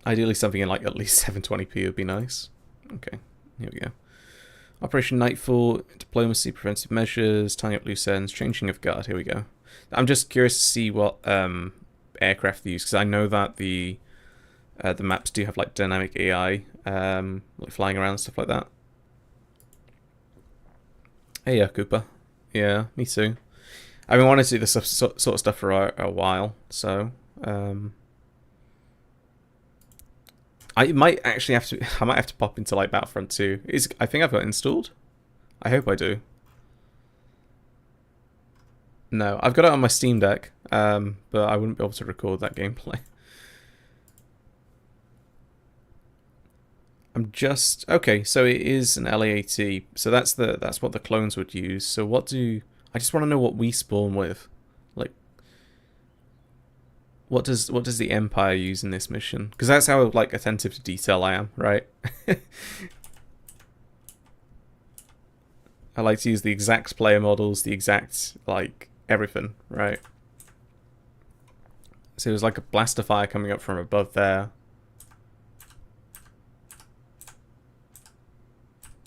Ideally something in like at least 720p would be nice. Okay, here we go. Operation Nightfall, diplomacy, preventive measures, tying up loose ends, changing of guard. Here we go. I'm just curious to see what aircraft they use because I know that the maps do have like dynamic AI, like flying around and stuff like that. Hey, Cooper. Yeah, me too. I've been wanting to do this sort of stuff for a while, so I might actually have to. I might have to pop into like Battlefront 2. I think I've got it installed. I hope I do. No, I've got it on my Steam Deck, but I wouldn't be able to record that gameplay. I'm just okay. So it is an LAAT. So that's what the clones would use. So what do I just want to know what we spawn with, like. What does the Empire use in this mission? Because that's how like attentive to detail I am, right? I like to use the exact player models, the exact like everything, right? So there's like a blaster fire coming up from above there.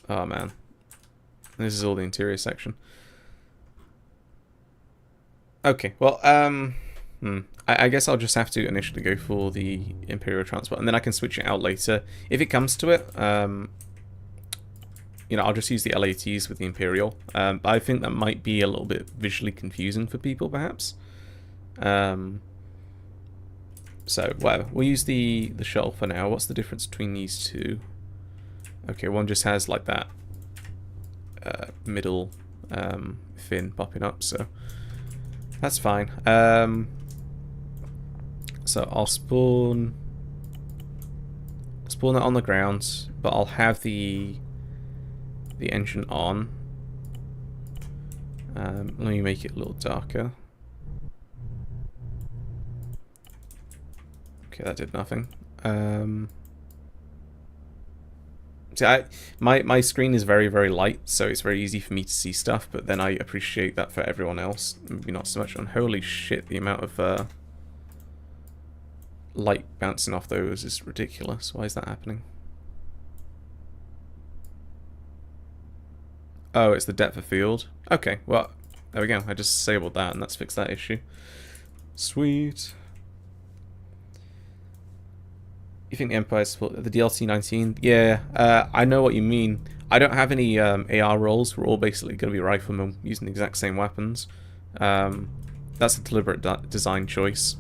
Oh man, this is all the interior section. Okay, well I guess I'll just have to initially go for the Imperial transport, and then I can switch it out later. If it comes to it, you know, I'll just use the LATs with the Imperial. But I think that might be a little bit visually confusing for people, perhaps. So, whatever. We'll use the shuttle for now. What's the difference between these two? Okay, one just has, like, that middle fin popping up, so that's fine. So I'll spawn that on the ground, but I'll have the engine on. Let me make it a little darker. Okay, that did nothing. See, my screen is very, very light, so it's very easy for me to see stuff, but then I appreciate that for everyone else, maybe not so much. And holy shit, the amount of light bouncing off those is ridiculous. Why is that happening? Oh, it's the depth of field. Okay, well, there we go. I just disabled that, and that's fixed that issue. Sweet. You think the Empire support the DLC 19? Yeah, I know what you mean. I don't have any AR roles. We're all basically going to be riflemen using the exact same weapons. That's a deliberate design choice.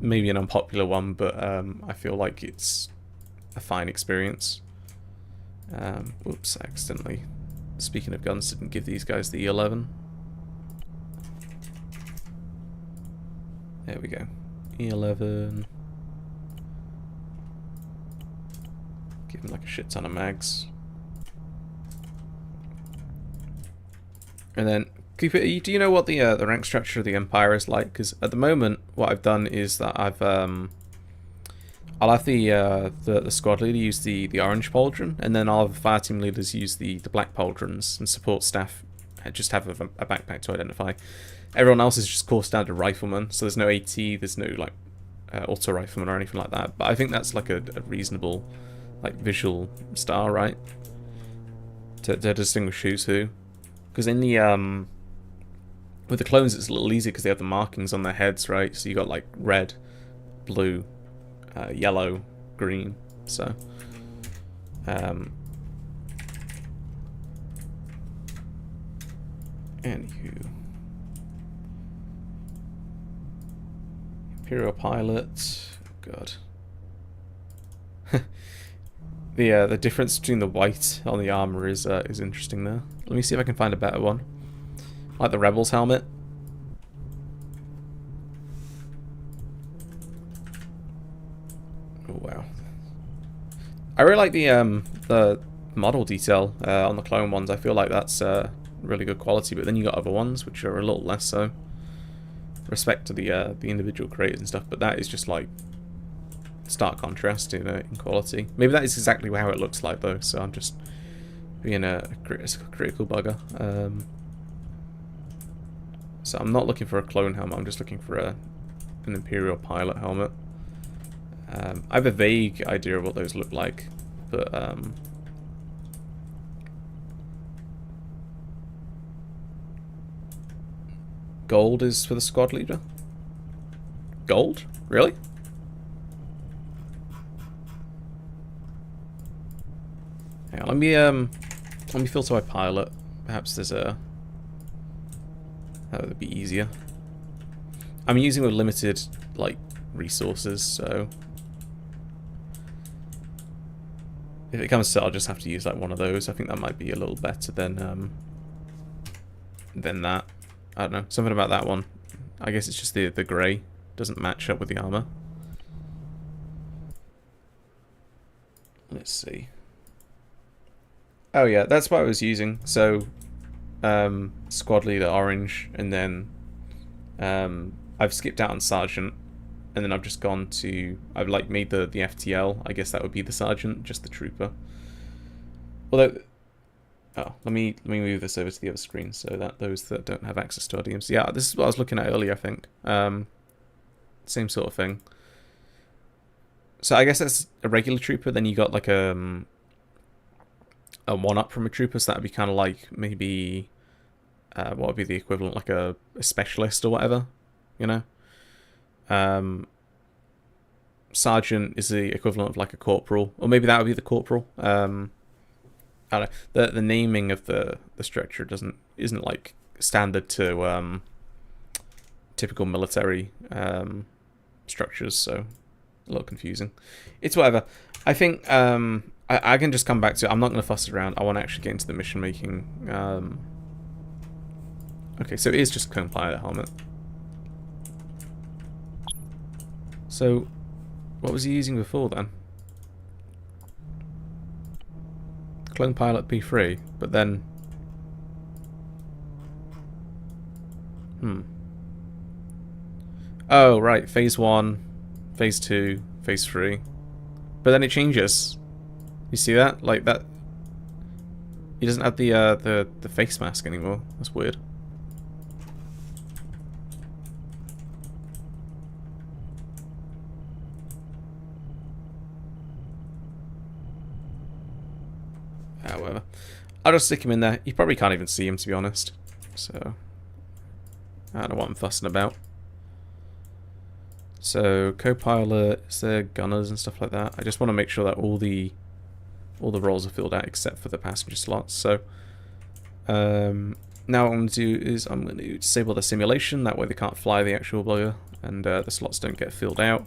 Maybe an unpopular one, but I feel like it's a fine experience. Oops, I accidentally, speaking of guns, didn't give these guys the E11. There we go. E11. Give him like a shit ton of mags. And then, do you know what the rank structure of the Empire is like? Because at the moment, what I've done is that I'll have the squad leader use the orange pauldron, and then I'll have the fire team leaders use the black pauldrons, and support staff just have a backpack to identify. Everyone else is just core standard rifleman, so there's no AT, there's no like auto rifleman or anything like that. But I think that's like a reasonable like visual style, right? To distinguish who's who. Because in the with the clones it's a little easier because they have the markings on their heads, right? So you got like red, blue, yellow, green. So anywho, Imperial pilot. Oh God. The difference between the white on the armor is interesting there. Let me see if I can find a better one. Like the Rebels helmet. Oh wow. I really like the model detail on the clone ones. I feel like that's really good quality, but then you got other ones which are a little less so. Respect to the individual creators and stuff, but that is just like stark contrast in quality. Maybe that is exactly how it looks like though, so I'm just being a critical bugger. So I'm not looking for a clone helmet, I'm just looking for an Imperial pilot helmet. I have a vague idea of what those look like, but gold is for the squad leader? Gold? Really? Hang on, let me filter by pilot. Perhaps there's a... that would be easier. I'm using with limited, like, resources, so... if it comes to it, I'll just have to use, like, one of those. I think that might be a little better than that. I don't know. Something about that one. I guess it's just the grey. Doesn't match up with the armor. Let's see. Oh yeah, that's what I was using. So, squad leader orange, and then I've skipped out on sergeant, and then I've just gone to I've like made the FTL. I guess that would be the sergeant, just the trooper. Although, oh, let me move this over to the other screen so that those that don't have access to our DMs. Yeah, this is what I was looking at earlier. I think same sort of thing. So I guess that's a regular trooper. Then you got like a one-up from a trooper, so that'd be kind of like maybe what would be the equivalent, like a specialist or whatever, you know. Sergeant is the equivalent of like a corporal, or maybe that would be the corporal. I don't know. The naming of the structure isn't like standard to typical military structures, so a little confusing. It's whatever. I think I can just come back to it. I'm not going to fuss around. I want to actually get into the mission making. Okay, so it is just clone pilot helmet. So, what was he using before then? Clone pilot P3, but then... Oh, right, phase 1, phase 2, phase 3. But then it changes. You see that? Like that... He doesn't have the face mask anymore. That's weird. Whatever. I'll just stick him in there. You probably can't even see him, to be honest. So, I don't know what I'm fussing about. So, co-pilot, is there gunners and stuff like that? I just want to make sure that all the roles are filled out except for the passenger slots. So, now what I'm going to do is I'm going to disable the simulation. That way they can't fly the actual bugger and the slots don't get filled out.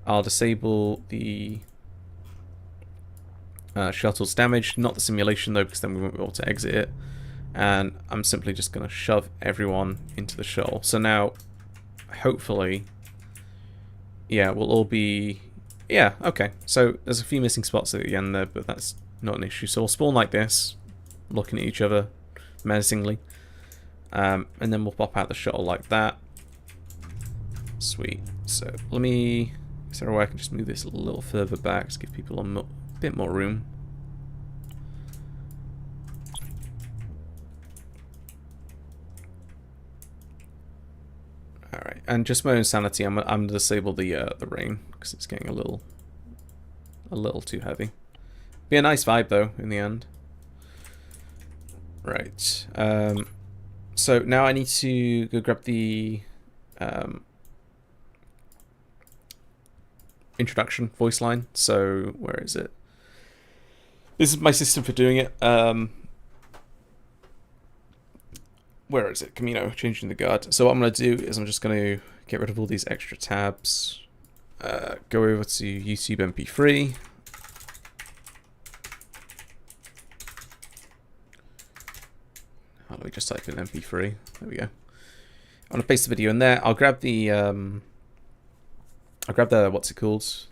I'll disable the shuttle's damage, not the simulation though, because then we won't be able to exit it. And I'm simply just going to shove everyone into the shuttle. So now, hopefully, yeah, we'll all be... Yeah, okay. So there's a few missing spots at the end there, but that's not an issue. So we'll spawn like this, looking at each other menacingly. And then we'll pop out the shuttle like that. Sweet. So let me... Is there a way I can just move this a little further back to give people a bit more room? Alright, and just my own sanity, I'm gonna disable the rain because it's getting a little too heavy. Be a nice vibe though in the end. Right. So now I need to go grab the introduction voice line. So where is it? This is my system for doing it. Where is it? Camino, changing the guard. So what I'm going to do is I'm just going to get rid of all these extra tabs. Go over to YouTube MP3. Let me just type in MP3. There we go. I'm going to paste the video in there. I'll grab the what's it called?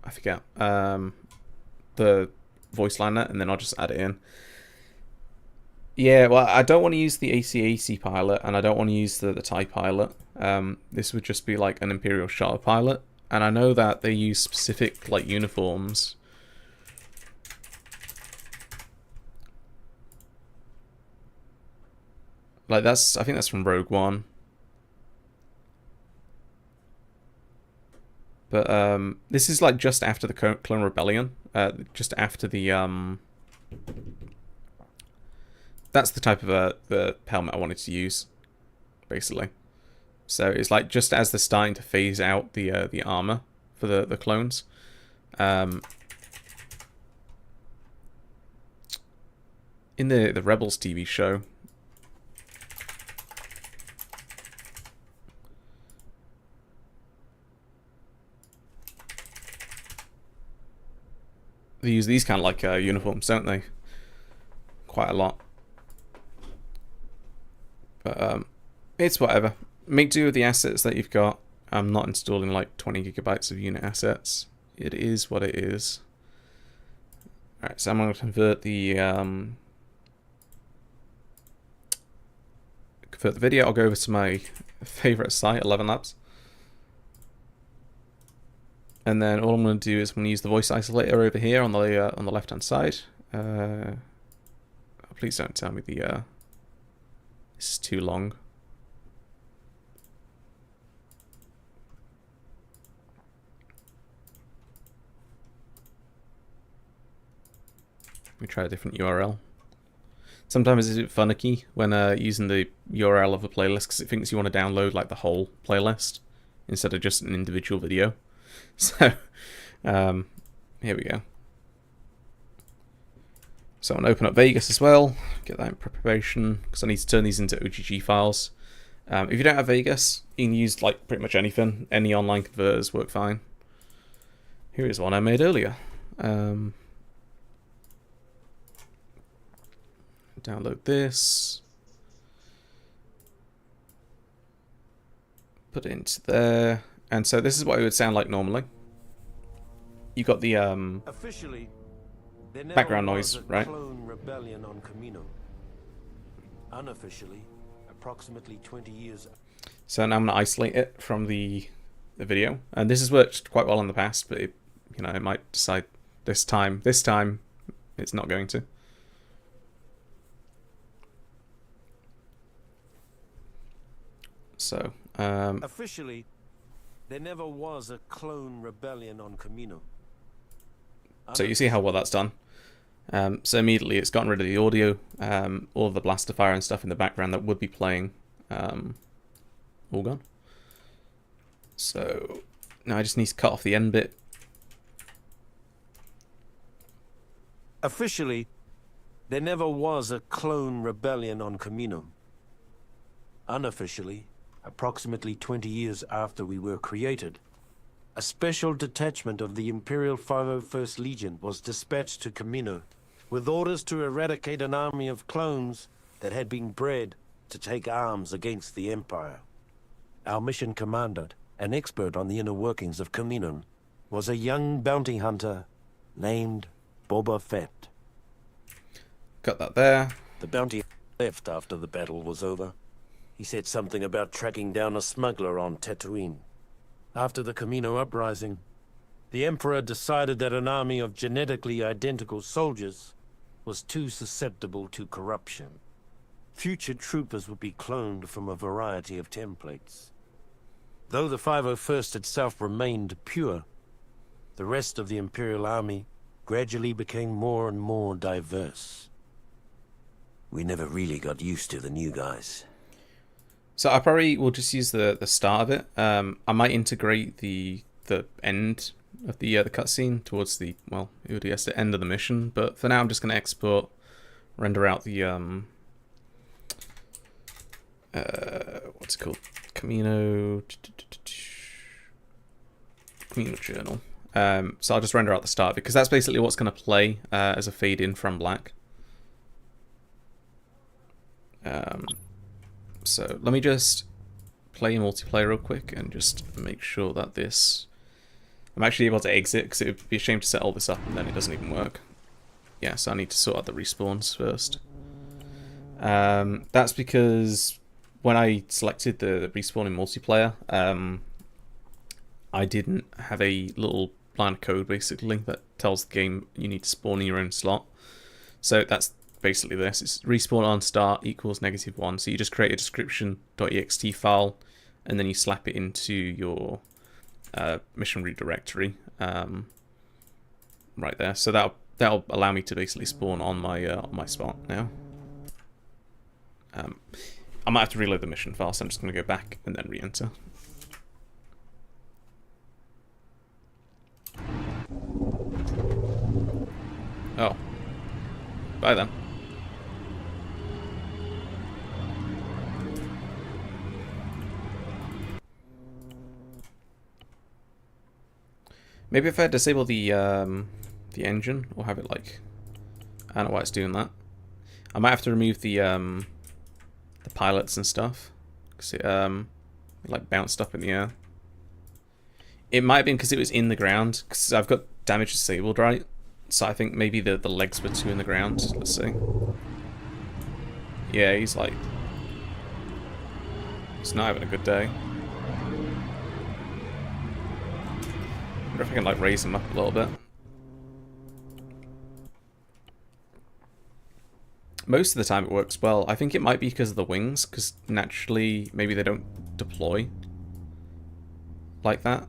I forget. The voice liner, and then I'll just add it in. Yeah, well, I don't want to use the ACAC pilot, and I don't want to use the TIE pilot. This would just be like an Imperial Charter pilot, and I know that they use specific like uniforms. Like I think that's from Rogue One. But this is like just after the Clone Rebellion, just after the that's the type of the helmet I wanted to use, basically. So it's like just as they're starting to phase out the armor for the clones. In the Rebels TV show, they use these kind of like uniforms, don't they? Quite a lot. But it's whatever. Make do with the assets that you've got. I'm not installing like 20 gigabytes of unit assets. It is what it is. Alright, so I'm going to convert the video. I'll go over to my favorite site, 11 Labs. And then all I'm going to do is I'm going to use the voice isolator over here on the left hand side. Please don't tell me this is too long. Let me try a different URL. sometimes it's a bit finicky when using the URL of a playlist because it thinks you want to download like the whole playlist instead of just an individual video. So here we go. So I'm going to open up Vegas as well, get that in preparation because I need to turn these into OGG files. If you don't have Vegas, you can use like pretty much anything. Any online converters work fine. Here is one I made earlier. Download this. Put it into there. And so this is what it would sound like normally. You got the Officially, there never background was noise, a right? clone rebellion on Camino. Unofficially, approximately 20 years. So now I'm going to isolate it from the video. And this has worked quite well in the past, but it, you know, it might decide this time it's not going to. So, Officially, there never was a clone rebellion on Camino. so you see how well that's done. So immediately it's gotten rid of the audio, all of the blaster fire and stuff in the background that would be playing, all gone. So now I just need to cut off the end bit. Officially, there never was a clone rebellion on Camino. Unofficially, approximately 20 years after we were created, a special detachment of the Imperial 501st Legion was dispatched to Camino with orders to eradicate an army of clones that had been bred to take arms against the Empire. Our mission commander, an expert on the inner workings of Camino, was a young bounty hunter named Boba Fett. Got that there. The bounty left after the battle was over. He said something about tracking down a smuggler on Tatooine. After the Camino uprising, the Emperor decided that an army of genetically identical soldiers was too susceptible to corruption. Future troopers would be cloned from a variety of templates. Though the 501st itself remained pure, the rest of the Imperial Army gradually became more and more diverse. We never really got used to the new guys. So I probably will just use the start of it. I might integrate the end of the cutscene towards the, well, ODS, the end of the mission. But for now, I'm just going to export, render out the what's it called? Camino journal. So I'll just render out the start because that's basically what's going to play as a fade in from black. So let me just play multiplayer real quick and just make sure that this... I'm actually able to exit because it would be a shame to set all this up and then it doesn't even work. Yeah, so I need to sort out the respawns first. That's because when I selected the respawn in multiplayer, I didn't have a little line of code basically that tells the game you need to spawn in your own slot. So that's basically this. It's respawn on start equals -1. So you just create a description.ext file and then you slap it into your mission root directory right there. So that'll allow me to basically spawn on my spot now. I might have to reload the mission file, so I'm just going to go back and then re-enter. Oh. Bye then. Maybe if I disable the engine, or have it like... I don't know why it's doing that. I might have to remove the pilots and stuff. Because it like bounced up in the air. It might have been because it was in the ground. Because I've got damage disabled, right? So I think maybe the legs were too in the ground. Let's see. Yeah, he's like... He's not having a good day. I wonder if I can like raise him up a little bit. Most of the time it works well. I think it might be because of the wings, because naturally maybe they don't deploy like that.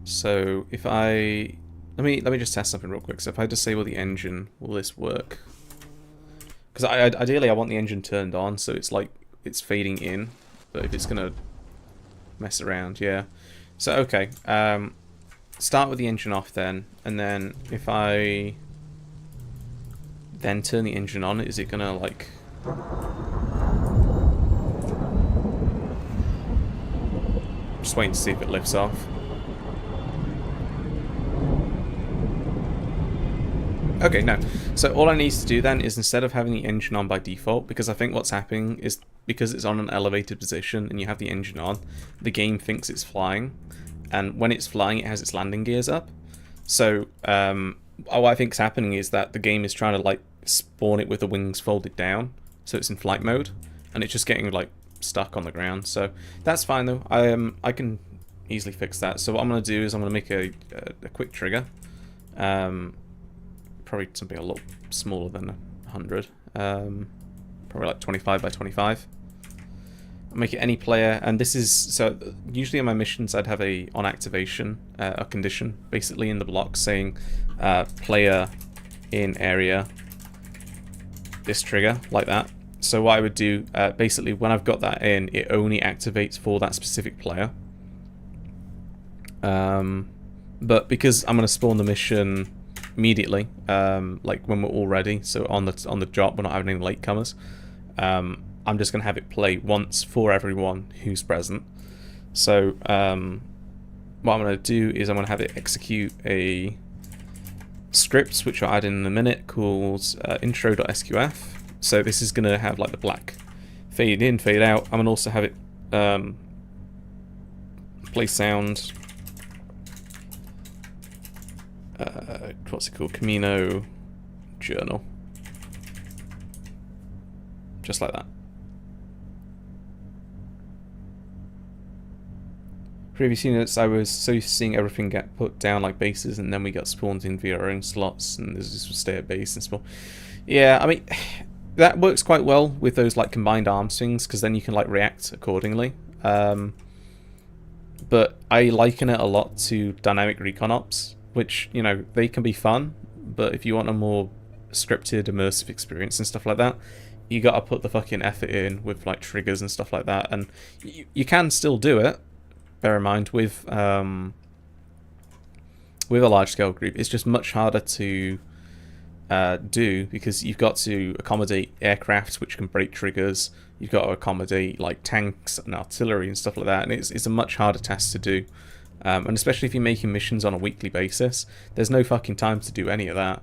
So if I let me just test something real quick. So if I disable the engine, will this work? Because ideally I want the engine turned on, so it's like it's fading in. But if it's gonna mess around, yeah. So okay, start with the engine off then, and then if I then turn the engine on, is it gonna like? Just waiting to see if it lifts off. Okay, no. So all I need to do then is, instead of having the engine on by default, because I think what's happening is because it's on an elevated position and you have the engine on, the game thinks it's flying, and when it's flying it has its landing gears up. So what I think's happening is that the game is trying to like spawn it with the wings folded down, so it's in flight mode, and it's just getting like stuck on the ground. So that's fine though. I can easily fix that. So what I'm going to do is I'm going to make a quick trigger. Probably something a lot smaller than 100. Probably like 25 by 25. I'll make it any player, and this is, so usually in my missions I'd have a on activation, a condition basically in the block saying player in area this trigger, like that. So what I would do, basically when I've got that in, it only activates for that specific player. But because I'm going to spawn the mission immediately, like when we're all ready, so on the job, we're not having any latecomers, I'm just going to have it play once for everyone who's present. So what I'm going to do is I'm going to have it execute a script, which I'll add in a minute, called intro.sqf. So this is going to have like the black fade in, fade out. I'm going to also have it play sound. What's it called? Camino journal. Just like that. Previous units, I was so used to seeing everything get put down like bases, and then we got spawned in via our own slots, and this just stay at base and spawn. Yeah, I mean, that works quite well with those like combined arms things, because then you can like react accordingly. But I liken it a lot to dynamic recon ops, which, you know, they can be fun, but if you want a more scripted, immersive experience and stuff like that, you gotta put the fucking effort in with like triggers and stuff like that. And you can still do it. Bear in mind, with a large scale group, it's just much harder to do, because you've got to accommodate aircraft which can break triggers. You've got to accommodate like tanks and artillery and stuff like that, and it's a much harder task to do. And especially if you're making missions on a weekly basis, there's no fucking time to do any of that.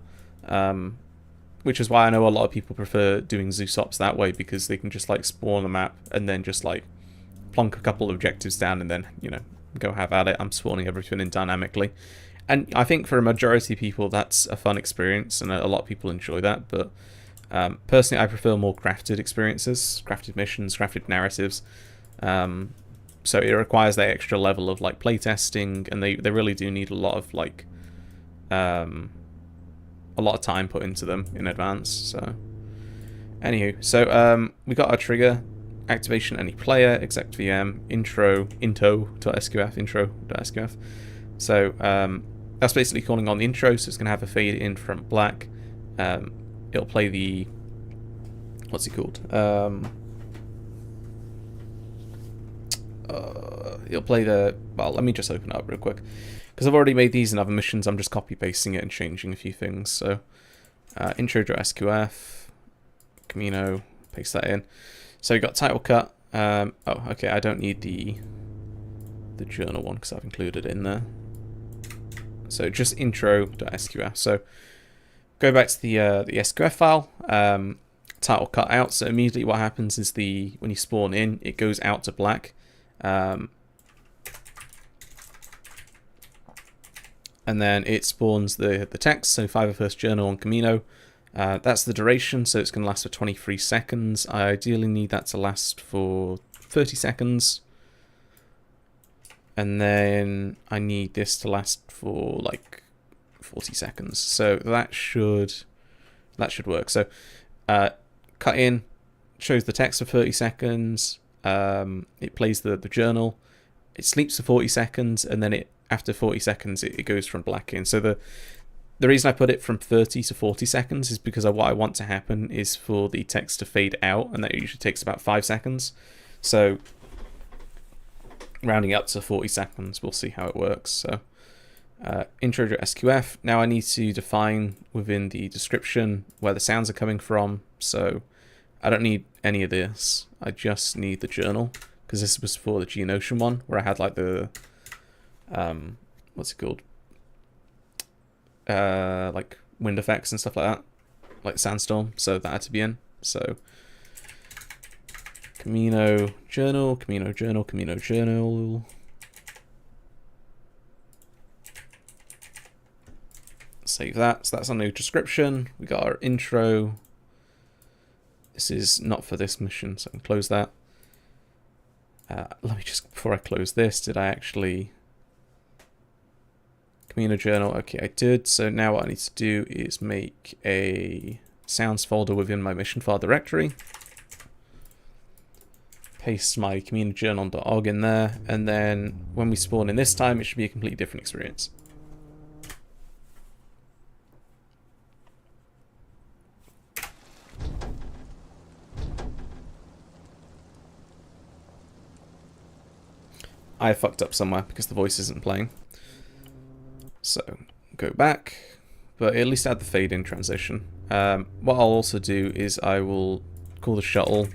Which is why I know a lot of people prefer doing Zeus Ops that way, because they can just like spawn the map and then just like plonk a couple of objectives down and then, you know, go have at it. I'm spawning everything in dynamically. And I think for a majority of people that's a fun experience, and a lot of people enjoy that. But personally, I prefer more crafted experiences, crafted missions, crafted narratives. So it requires that extra level of like playtesting, and they really do need a lot of like a lot of time put into them in advance. So anywho, so we got our trigger activation, any player, exec VM, intro.sqf. So that's basically calling on the intro, so it's going to have a fade in from black. It'll play the, what's it called? It'll play the, well, let me just open it up real quick, because I've already made these in other missions. I'm just copy pasting it and changing a few things. So intro.sqf, Camino, paste that in. So we got title cut. Oh, okay, I don't need the journal one because I've included it in there. So just intro.sqf. So go back to the SQF file. Title cut out. So immediately what happens is when you spawn in, it goes out to black. And then it spawns the text. So 501st journal on Camino. That's the duration, so it's going to last for 23 seconds. I ideally need that to last for 30 seconds. And then I need this to last for like 40 seconds. So that should work. So cut in, shows the text for 30 seconds. It plays the journal. It sleeps for 40 seconds, and then after 40 seconds it goes from black in. So The reason I put it from 30 to 40 seconds is because what I want to happen is for the text to fade out, and that usually takes about 5 seconds. So rounding up to 40 seconds, we'll see how it works. So intro to SQF. Now I need to define within the description where the sounds are coming from. So I don't need any of this. I just need the journal, because this was for the Geonosian one, where I had like the what's it called? Like wind effects and stuff like that, like sandstorm. So that had to be in. So Camino journal, Camino journal, Camino journal. Save that. So that's our new description. We got our intro. This is not for this mission, so I can close that. Let me just, before I close this, did I actually... Camino journal, okay, I did. So now what I need to do is make a sounds folder within my mission file directory. Paste my Camino journal.org in there, and then when we spawn in this time, it should be a completely different experience. I fucked up somewhere because the voice isn't playing. So, go back, but at least add the fade-in transition. What I'll also do is I will call the shuttle,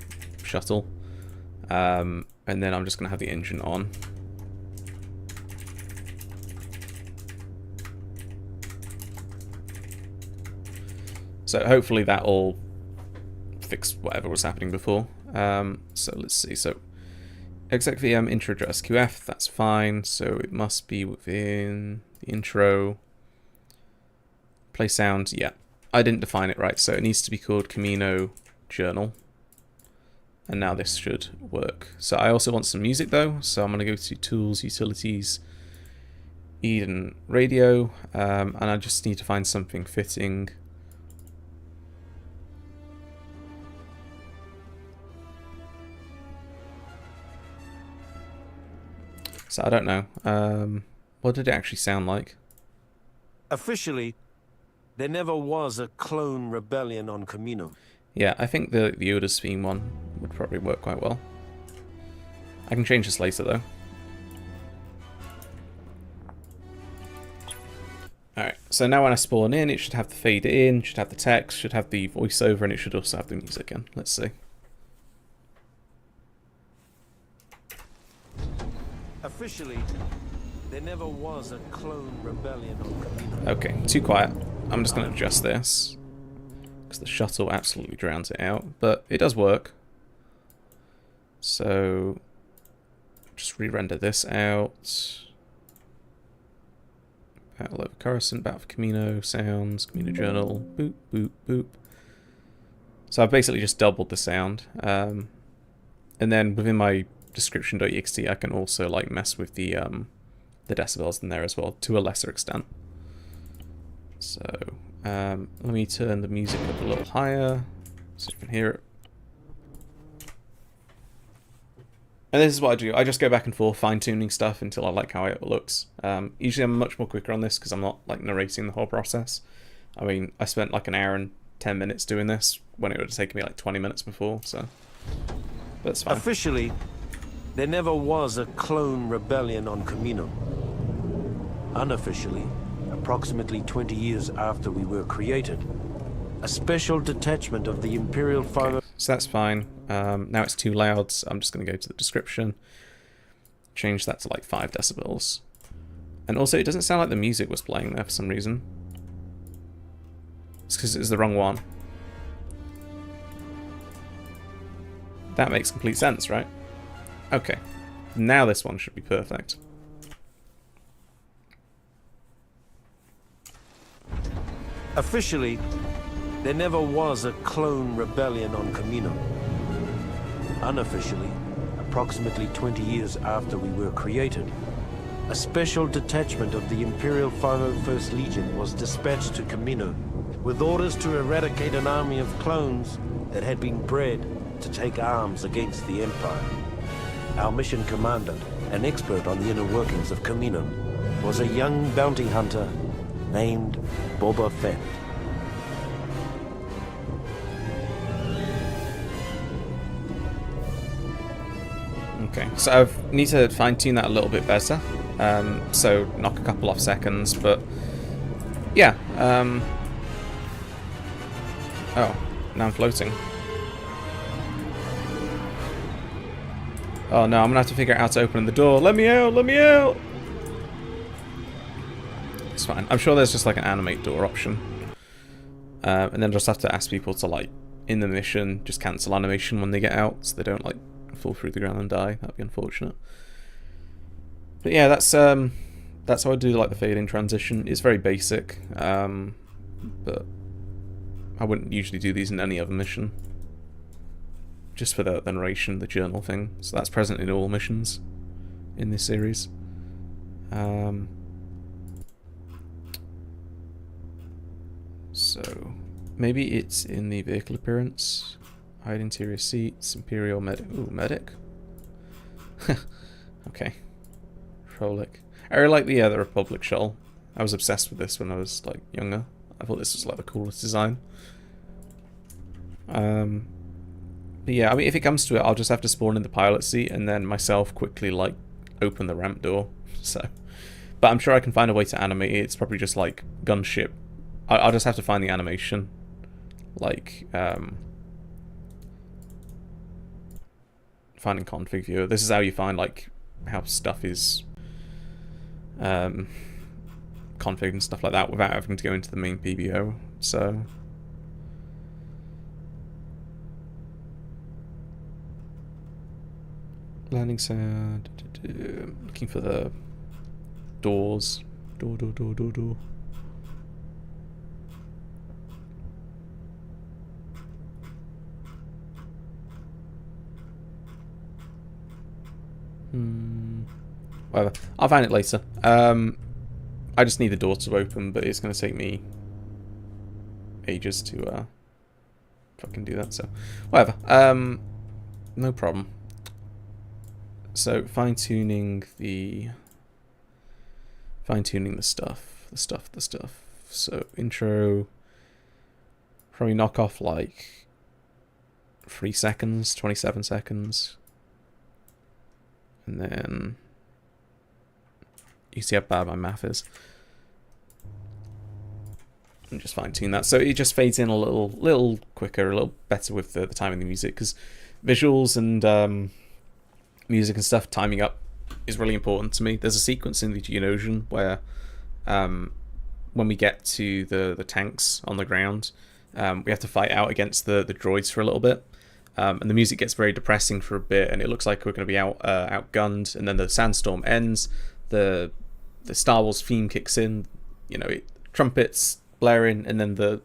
and then I'm just going to have the engine on. So hopefully that'll fix whatever was happening before. So let's see, so exec VM intro to SQF, that's fine, so it must be within the intro. Play sound, yeah. I didn't define it right, so it needs to be called Camino Journal. And now this should work. So I also want some music though, so I'm going to go to Tools, Utilities, Eden Radio, and I just need to find something fitting. So I don't know. What did it actually sound like? Officially, there never was a clone rebellion on Camino. Yeah, I think the Yoda's theme one would probably work quite well. I can change this later though. Alright, so now when I spawn in, it should have the fade in, should have the text, should have the voiceover, and it should also have the music in. Let's see. Officially, there never was a clone rebellion on Camino. Okay, too quiet. I'm just going to adjust this, because the shuttle absolutely drowns it out, but it does work. So, just re-render this out. Battle over Coruscant, Battle for Camino, sounds, Camino journal, boop, boop, boop. So I've basically just doubled the sound. And then within my description.ext, I can also like mess with the decibels in there as well, to a lesser extent. So let me turn the music up a little higher so you can hear it. And this is what I do. I just go back and forth fine-tuning stuff until I like how it looks. Usually I'm much more quicker on this because I'm not like narrating the whole process. I mean, I spent like an hour and 10 minutes doing this when it would have taken me like 20 minutes before, so that's fine. Officially, there never was a clone rebellion on Camino. Unofficially, approximately 20 years after we were created, a special detachment of the Imperial Fire... Okay, so that's fine. Now it's too loud, so I'm just going to go to the description. Change that to like 5 decibels. And also, it doesn't sound like the music was playing there for some reason. It's because it's the wrong one. That makes complete sense, right? Okay. Now this one should be perfect. Officially, there never was a clone rebellion on Camino. Unofficially, approximately 20 years after we were created, a special detachment of the Imperial 501st Legion was dispatched to Camino with orders to eradicate an army of clones that had been bred to take arms against the Empire. Our mission commander, an expert on the inner workings of Camino, was a young bounty hunter named Boba Fett. Okay, so I need to fine-tune that a little bit better. So knock a couple off seconds, but yeah. Oh, now I'm floating. Oh no, I'm gonna have to figure out how to open the door. Let me out! Let me out! It's fine. I'm sure there's just like an animate door option. And then just have to ask people to, like, in the mission, just cancel animation when they get out, so they don't, like, fall through the ground and die. That'd be unfortunate. But yeah, that's how I do, like, the fade-in transition. It's very basic, but I wouldn't usually do these in any other mission. Just for the narration, the journal thing. So that's present in all missions in this series. So maybe it's in the vehicle appearance. Hide interior seats, Imperial medic. Ooh, medic. Okay. Frolic. I really like the Republic shuttle. I was obsessed with this when I was like younger. I thought this was like the coolest design. But yeah, I mean, if it comes to it, I'll just have to spawn in the pilot seat and then myself quickly, like, open the ramp door. So, but I'm sure I can find a way to animate it. It's probably just, like, gunship. I'll just have to find the animation. Like, finding config viewer. This is how you find, like, how stuff is configured and stuff like that without having to go into the main PBO. So... landing sound. Looking for the doors. Door. Whatever. I'll find it later. I just need the door to open, but it's going to take me ages to fucking do that. So, whatever. No problem. So fine-tuning the stuff. So intro, probably knock off like 3 seconds, 27 seconds, and then you see how bad my math is. And just fine-tune that, so it just fades in a little quicker, a little better with the timing of the music, because visuals and music and stuff, timing up is really important to me. There's a sequence in the Geonosian where when we get to the tanks on the ground, we have to fight out against the droids for a little bit, and the music gets very depressing for a bit, and it looks like we're going to be outgunned, and then the sandstorm ends, the Star Wars theme kicks in, you know, trumpets blaring, and then the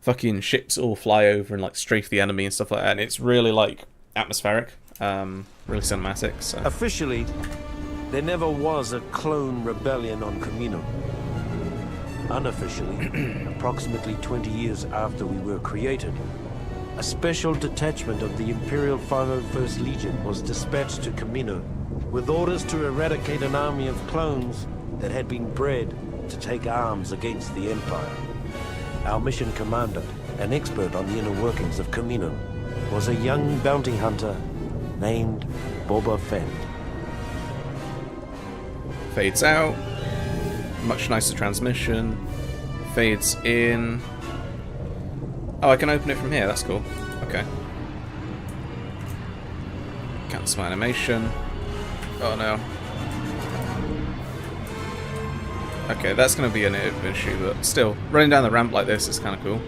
fucking ships all fly over and like strafe the enemy and stuff like that, and it's really like atmospheric. Really cinematic. So. Officially, there never was a clone rebellion on Kamino. Unofficially, approximately 20 years after we were created, a special detachment of the Imperial 501st Legion was dispatched to Kamino with orders to eradicate an army of clones that had been bred to take arms against the Empire. Our mission commander, an expert on the inner workings of Kamino, was a young bounty hunter named Boba Fett. Fades out. Much nicer transmission. Fades in. Oh, I can open it from here. That's cool. Okay. Cancel animation. Oh no. Okay, that's going to be an issue, but still, running down the ramp like this is kind of cool.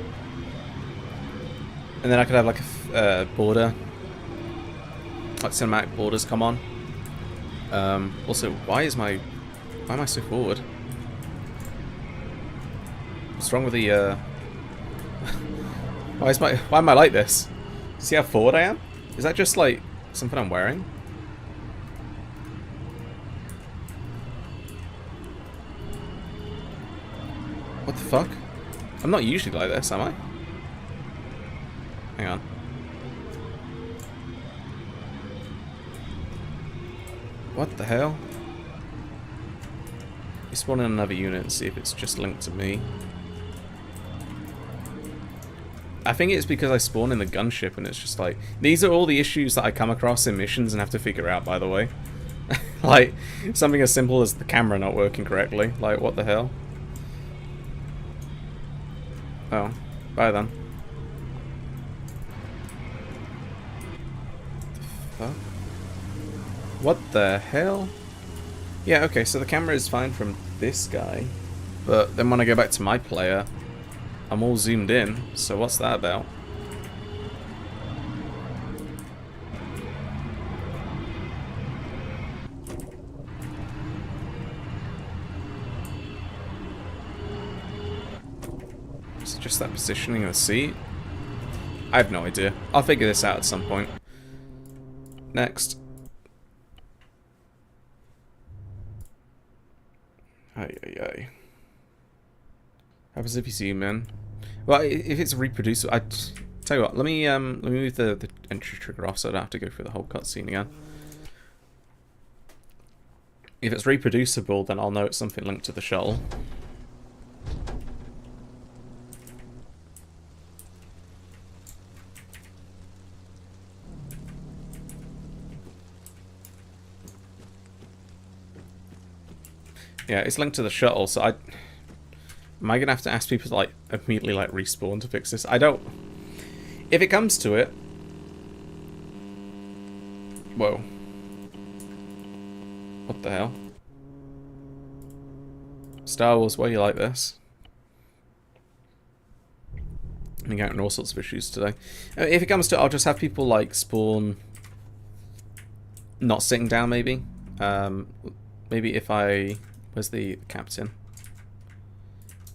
And then I could have like a border. Like cinematic borders come on. Also, why am I so forward? What's wrong with the why am I like this? See how forward I am? Is that just like something I'm wearing? What the fuck? I'm not usually like this, am I? Hang on. What the hell? spawn in another unit and see if it's just linked to me. I think it's because I spawn in the gunship and it's just like... These are all the issues that I come across in missions and have to figure out, by the way. Like, something as simple as the camera not working correctly. Like, what the hell? Oh, bye then. The fuck? What the hell? Yeah, okay, so the camera is fine from this guy. But then when I go back to my player, I'm all zoomed in. So what's that about? Is it just that positioning of the seat? I have no idea. I'll figure this out at some point. Next. Ay, ay, ay. Happens if you zoom in. Well, if it's reproducible, I tell you what. Let me move the entry trigger off so I don't have to go through the whole cutscene again. If it's reproducible, then I'll know it's something linked to the shuttle. Yeah, it's linked to the shuttle, so am I gonna have to ask people to like immediately like respawn to fix this? I don't. If it comes to it. Whoa. What the hell? Star Wars, why are you like this? I'm getting all sorts of issues today. If it comes to it, I'll just have people like spawn not sitting down, maybe. Maybe if I... Where's the captain?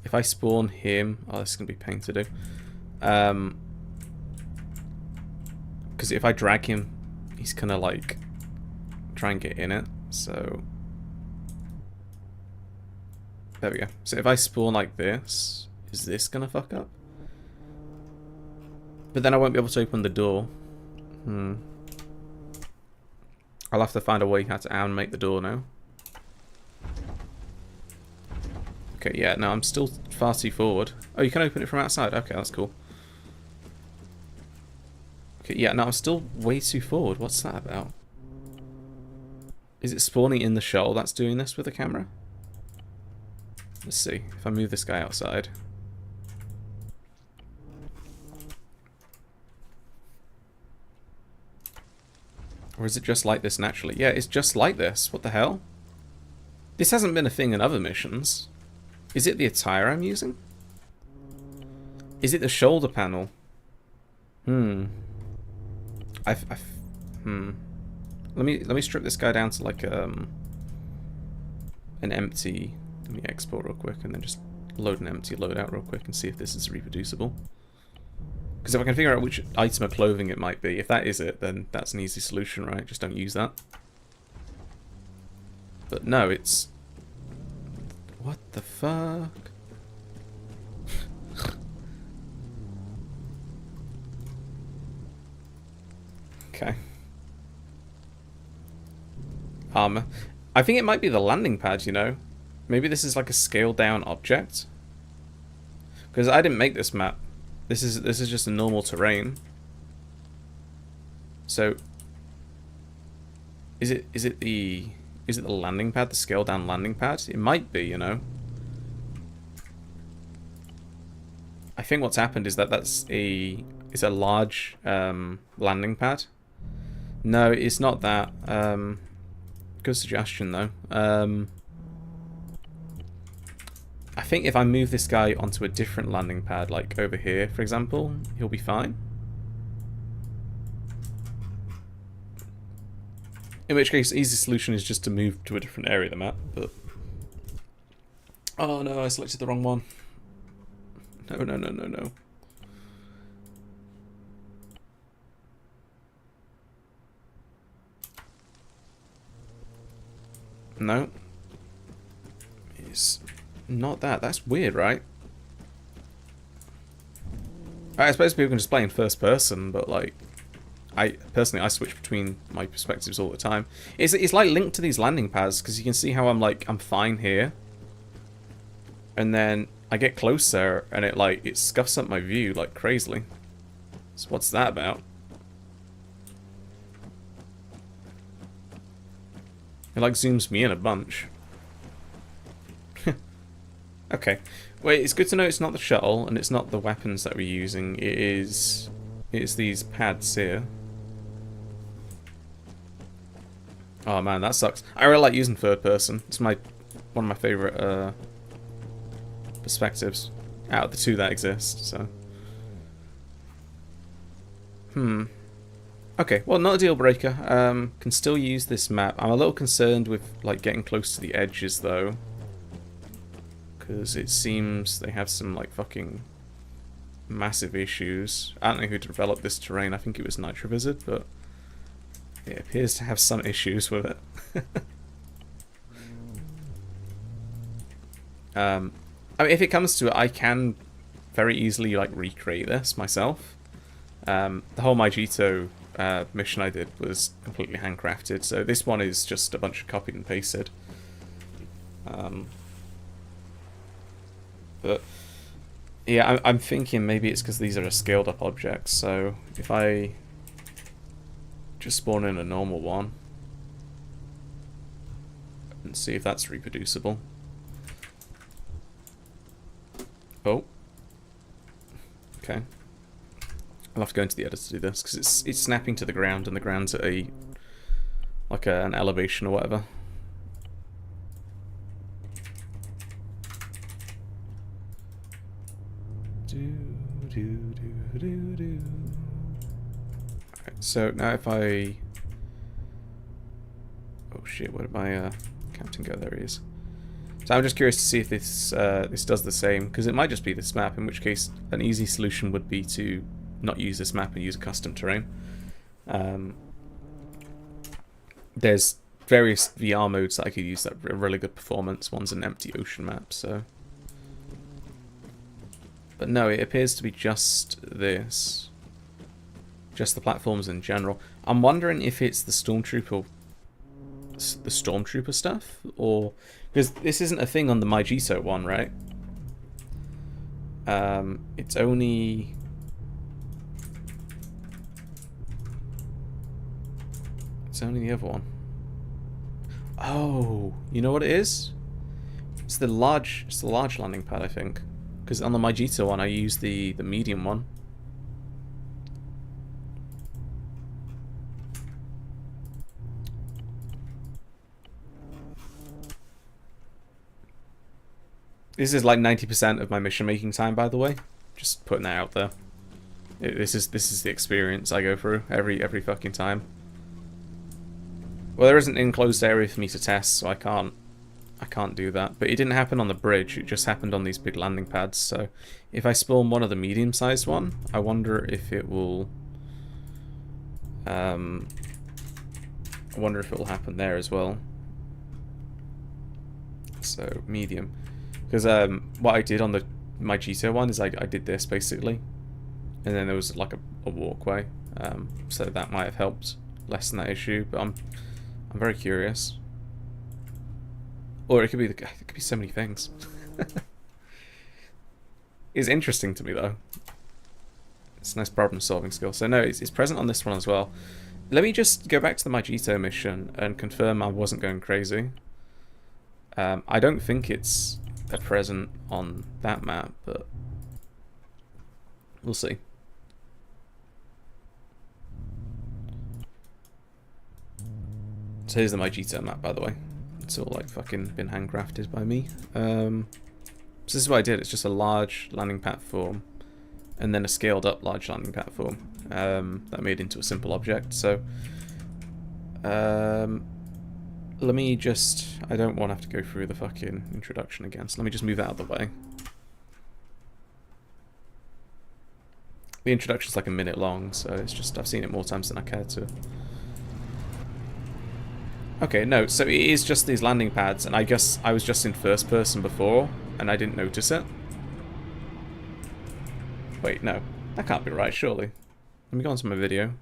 If I spawn him... Oh, this is going to be a pain to do. Because if I drag him, he's going to, like, try and get in it. So... There we go. So if I spawn like this, is this going to fuck up? But then I won't be able to open the door. I'll have to find a way how to animate the door now. Okay, yeah, no, I'm still far too forward. Oh, you can open it from outside. Okay, that's cool. Okay, yeah, no, I'm still way too forward. What's that about? Is it spawning in the shuttle that's doing this with the camera? Let's see. If I move this guy outside. Or is it just like this naturally? Yeah, it's just like this. What the hell? This hasn't been a thing in other missions. Is it the attire I'm using? Is it the shoulder panel? Let me strip this guy down to like an empty. Let me export real quick and then just load an empty loadout real quick and see if this is reproducible. Because if I can figure out which item of clothing it might be, if that is it, then that's an easy solution, right? Just don't use that. But no, it's... What the fuck? Okay. Armor. I think it might be the landing pad, you know? Maybe this is like a scaled down object. Because I didn't make this map. This is just a normal terrain. So is it the landing pad, the scaled down landing pad? It might be, you know. I think what's happened is that it's a large landing pad. No, it's not that. Good suggestion though. I think if I move this guy onto a different landing pad, like over here, for example, he'll be fine. In which case, easy solution is just to move to a different area of the map, but... Oh no, I selected the wrong one. No, no, no, no, no. No. It's not that. That's weird, right? I suppose people can just play in first person, but like... Personally, I switch between my perspectives all the time. It's like linked to these landing pads, because you can see how I'm fine here, and then I get closer, and it scuffs up my view like crazily. So what's that about? It like zooms me in a bunch. Okay. Wait, it's good to know it's not the shuttle, and it's not the weapons that we're using. It's these pads here. Oh man, that sucks. I really like using third person. It's one of my favorite perspectives out of the two that exist. So, okay, well, not a deal breaker. Can still use this map. I'm a little concerned with like getting close to the edges though, because it seems they have some like fucking massive issues. I don't know who developed this terrain. I think it was Nitrovisit, but it appears to have some issues with it. I mean, if it comes to it, I can very easily like recreate this myself. The whole Maijito mission I did was completely handcrafted, so this one is just a bunch of copied and pasted. But yeah, I'm thinking maybe it's because these are scaled up objects, so if I just spawn in a normal one and see if that's reproducible. Oh. Okay. I'll have to go into the editor to do this, because it's snapping to the ground, and the ground's at an elevation or whatever. Alright, so now if I... Oh shit, where did my captain go? There he is. So I'm just curious to see if this does the same, because it might just be this map, in which case an easy solution would be to not use this map and use a custom terrain. There's various VR modes that I could use that are really good performance. One's an empty ocean map, so... But no, it appears to be just this. Just the platforms in general. I'm wondering if it's the Stormtrooper stuff, or... Because this isn't a thing on the Maijito one, right? It's only... It's only the other one. Oh, you know what it is? It's the large landing pad, I think. Because on the Maijito one, I used the medium one. This is like 90% of my mission making time, by the way. Just putting that out there. This is the experience I go through every fucking time. Well, there isn't an enclosed area for me to test, so I can't do that. But it didn't happen on the bridge, it just happened on these big landing pads. So if I spawn one of the medium-sized one, I wonder if it will happen there as well. So medium. Because what I did on the Maijito one is I did this basically, and then there was like a walkway, so that might have helped lessen that issue. But I'm very curious. Or it could be it could be so many things. It's interesting to me though. It's a nice problem-solving skill. So no, it's present on this one as well. Let me just go back to the Maijito mission and confirm I wasn't going crazy. I don't think it's a present on that map, but we'll see. So here's the Maijito map, by the way. It's all like fucking been handcrafted by me. So this is what I did. It's just a large landing platform, and then a scaled up large landing platform that I made into a simple object. So let me just... I don't want to have to go through the fucking introduction again, so let me just move out of the way. The introduction's like a minute long, so it's just... I've seen it more times than I care to. Okay, no, so it is just these landing pads, and I guess I was just in first person before, and I didn't notice it. Wait, no. That can't be right, surely. Let me go on to my video.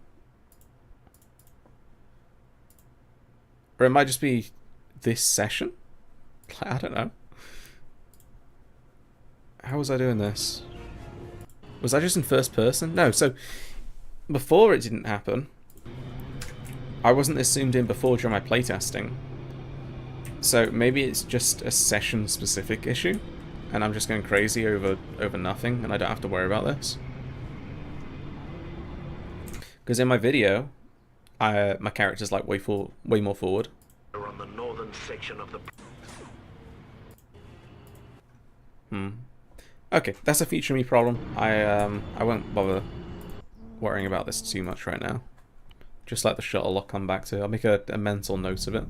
Or it might just be this session? I don't know. How was I doing this? Was I just in first person? No, so before it didn't happen, I wasn't this zoomed in before during my playtesting. So maybe it's just a session-specific issue, and I'm just going crazy over nothing, and I don't have to worry about this. Because in my video, my character's like way more forward. We're on the northern section of the... Okay, that's a future me problem. I won't bother worrying about this too much right now. Just let the shuttle lock come back to. I'll make a mental note of it.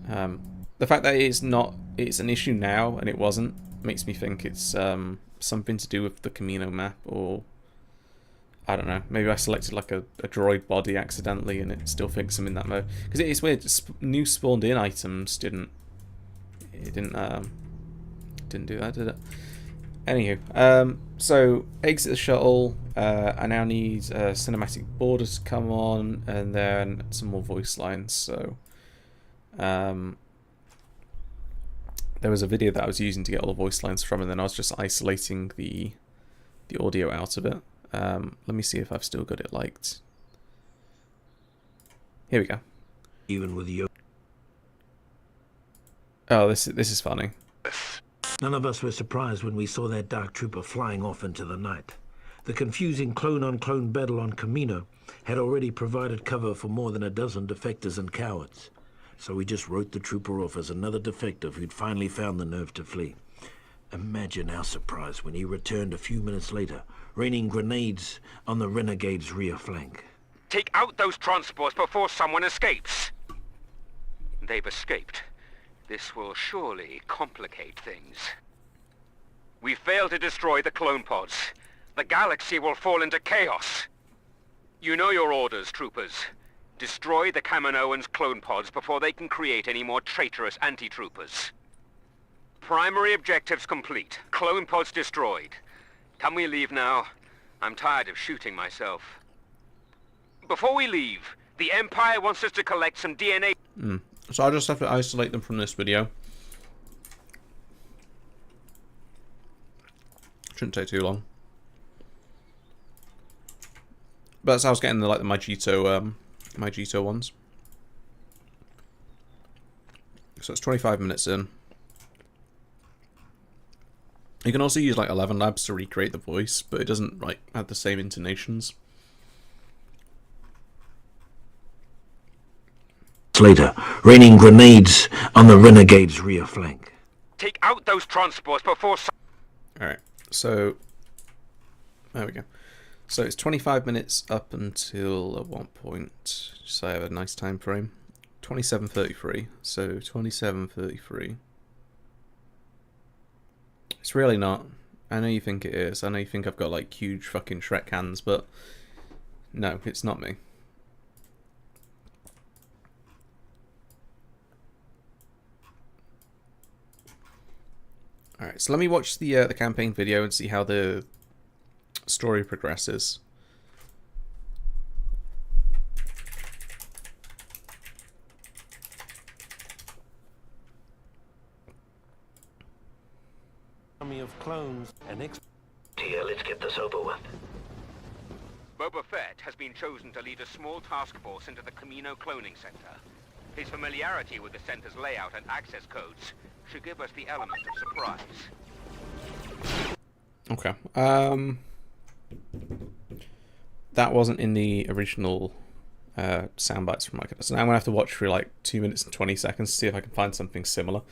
The fact that it's an issue now and it wasn't makes me think it's something to do with the Camino map, or I don't know. Maybe I selected like a droid body accidentally and it still thinks I'm in that mode. Because it's weird. New spawned in items didn't do that, did it? Anywho, so exit the shuttle. I now need cinematic borders to come on, and then some more voice lines. So, there was a video that I was using to get all the voice lines from, and then I was just isolating the audio out of it. Let me see if I've still got it liked. Here we go. Even with you. Oh, this is funny. None of us were surprised when we saw that dark trooper flying off into the night. The confusing clone-on-clone battle on Camino had already provided cover for more than a dozen defectors and cowards. So we just wrote the trooper off as another defector who'd finally found the nerve to flee. Imagine our surprise when he returned a few minutes later, raining grenades on the renegade's rear flank. Take out those transports before someone escapes. They've escaped. This will surely complicate things. We failed to destroy the clone pods. The galaxy will fall into chaos. You know your orders, troopers. Destroy the Kaminoans' clone pods before they can create any more traitorous anti-troopers. Primary objectives complete. Clone pods destroyed. Can we leave now? I'm tired of shooting myself. Before we leave, the Empire wants us to collect some DNA... So I just have to isolate them from this video. Shouldn't take too long. But that's how I was getting the Magito ones. So it's 25 minutes in. You can also use like 11 labs to recreate the voice, but it doesn't like have the same intonations. Later, raining grenades on the renegade's rear flank. Take out those transports before... Alright, so... There we go. So it's 25 minutes up until at one point, so I have a nice time frame. 27:33. So 27:33. It's really not. I know you think it is. I know you think I've got like huge fucking Shrek hands, but no, it's not me. Alright, so let me watch the campaign video and see how the story progresses. Army of clones and Here, let's get this over with. Boba Fett has been chosen to lead a small task force into the Camino cloning center. His familiarity with the center's layout and access codes should give us the element of surprise. Okay. That wasn't in the original sound bites from like so now I'm gonna have to watch for like 2 minutes and 20 seconds to see if I can find something similar.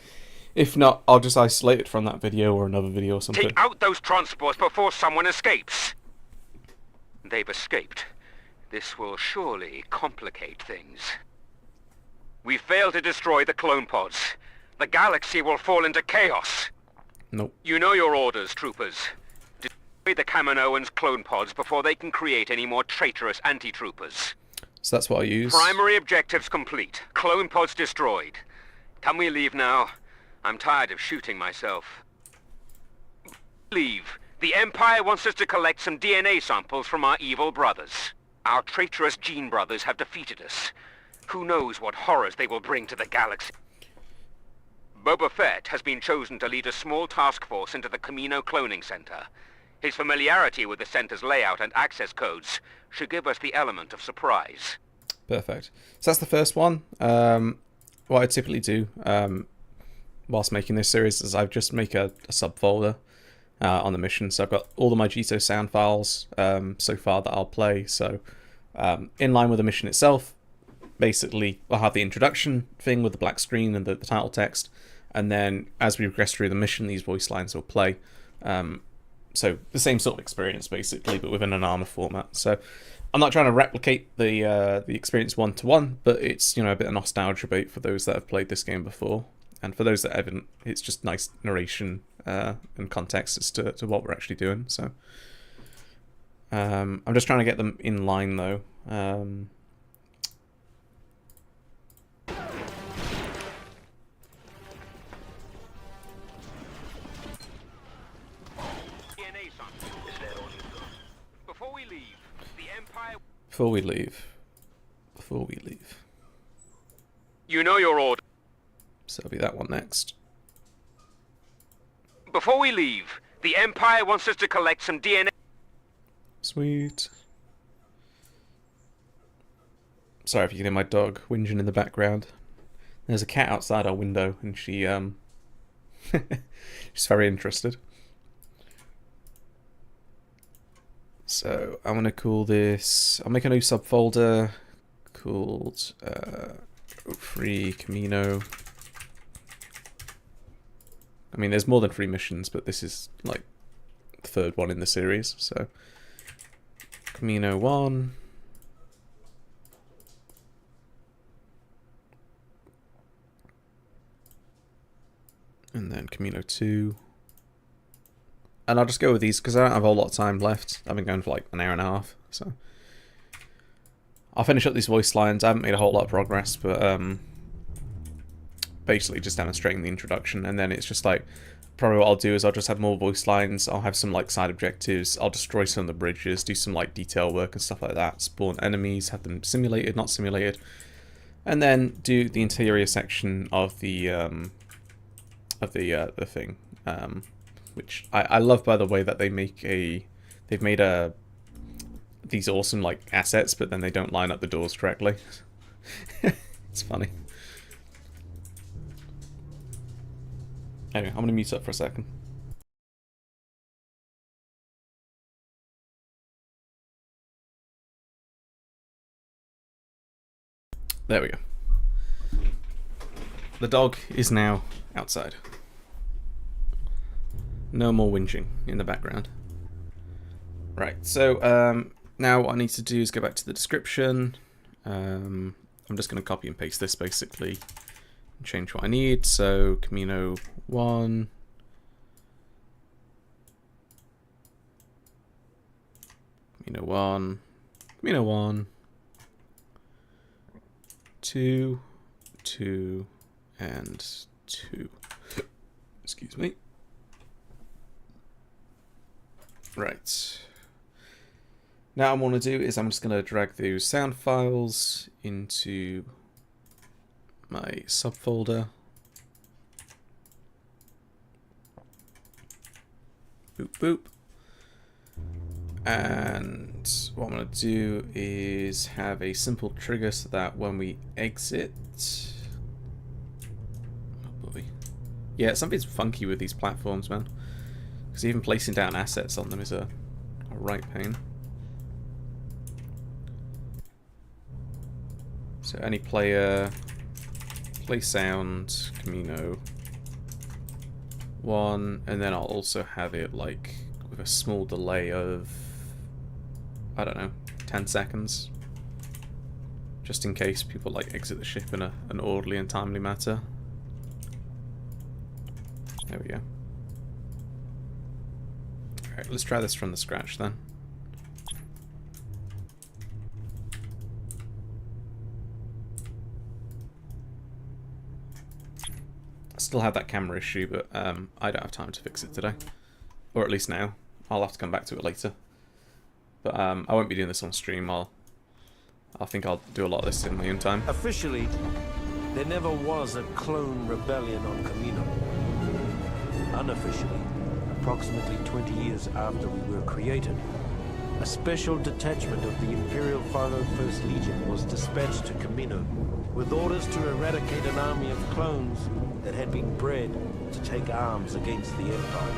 If not, I'll just isolate it from that video or another video or something. Take out those transports before someone escapes. They've escaped. This will surely complicate things. We failed to destroy the clone pods. The galaxy will fall into chaos. Nope. You know your orders, troopers. Destroy the Kaminoans' clone pods before they can create any more traitorous anti-troopers. So that's what I use. Primary objectives complete. Clone pods destroyed. Can we leave now? I'm tired of shooting myself. Leave. The Empire wants us to collect some DNA samples from our evil brothers. Our traitorous gene brothers have defeated us. Who knows what horrors they will bring to the galaxy. Boba Fett has been chosen to lead a small task force into the Camino cloning center. His familiarity with the center's layout and access codes should give us the element of surprise. Perfect. So that's the first one. What I typically do whilst making this series is I just make a subfolder on the mission. So I've got all of my Gito sound files so far that I'll play. So in line with the mission itself, basically I'll have the introduction thing with the black screen and the title text. And then as we progress through the mission, these voice lines will play. So the same sort of experience basically, but within an armor format. So I'm not trying to replicate the experience one-to-one, but it's, you know, a bit of nostalgia bait for those that have played this game before. And for those that haven't, it's just nice narration and context as to what we're actually doing. So I'm just trying to get them in line though. Before we leave. You know your order. So it'll be that one next. Before we leave, the Empire wants us to collect some DNA. Sweet. Sorry if you can hear my dog whinging in the background. There's a cat outside our window and she she's very interested. So I'm gonna call this, I'll make a new subfolder called Free Camino. I mean, there's more than 3 missions, but this is like the 3rd one in the series. So Camino 1. And then Camino 2. And I'll just go with these because I don't have a whole lot of time left. I've been going for like an hour and a half, so I'll finish up these voice lines. I haven't made a whole lot of progress, but basically just demonstrating the introduction, and then it's just like probably what I'll do is I'll just have more voice lines. I'll have some like side objectives. I'll destroy some of the bridges, do some like detail work and stuff like that. Spawn enemies, have them simulated, not simulated, and then do the interior section of the thing. Which I love, by the way, that they've made these awesome like assets, but then they don't line up the doors correctly. It's funny. Anyway, I'm gonna mute up for a second. There we go. The dog is now outside. No more whinging in the background. Right, so now what I need to do is go back to the description. I'm just going to copy and paste this basically and change what I need. So Camino 1. Camino 1. Camino 1. 2. 2. And 2. Excuse me. Right. Now what I want to do is I'm just going to drag those sound files into my subfolder. Boop boop. And what I'm going to do is have a simple trigger so that when we exit... Oh boy. Yeah, something's funky with these platforms, man. Because even placing down assets on them is a right pain. So any player, play sound, Camino 1, and then I'll also have it like with a small delay of, I don't know, 10 seconds. Just in case people like exit the ship in an orderly and timely manner. There we go. Alright, let's try this from the scratch then. I still have that camera issue, but I don't have time to fix it today. Or at least now. I'll have to come back to it later. But I won't be doing this on stream. I think I'll do a lot of this in my own time. Officially, There never was a clone rebellion on Camino. Unofficially, approximately 20 years after we were created, a special detachment of the Imperial 501st Legion was dispatched to Camino with orders to eradicate an army of clones that had been bred to take arms against the Empire.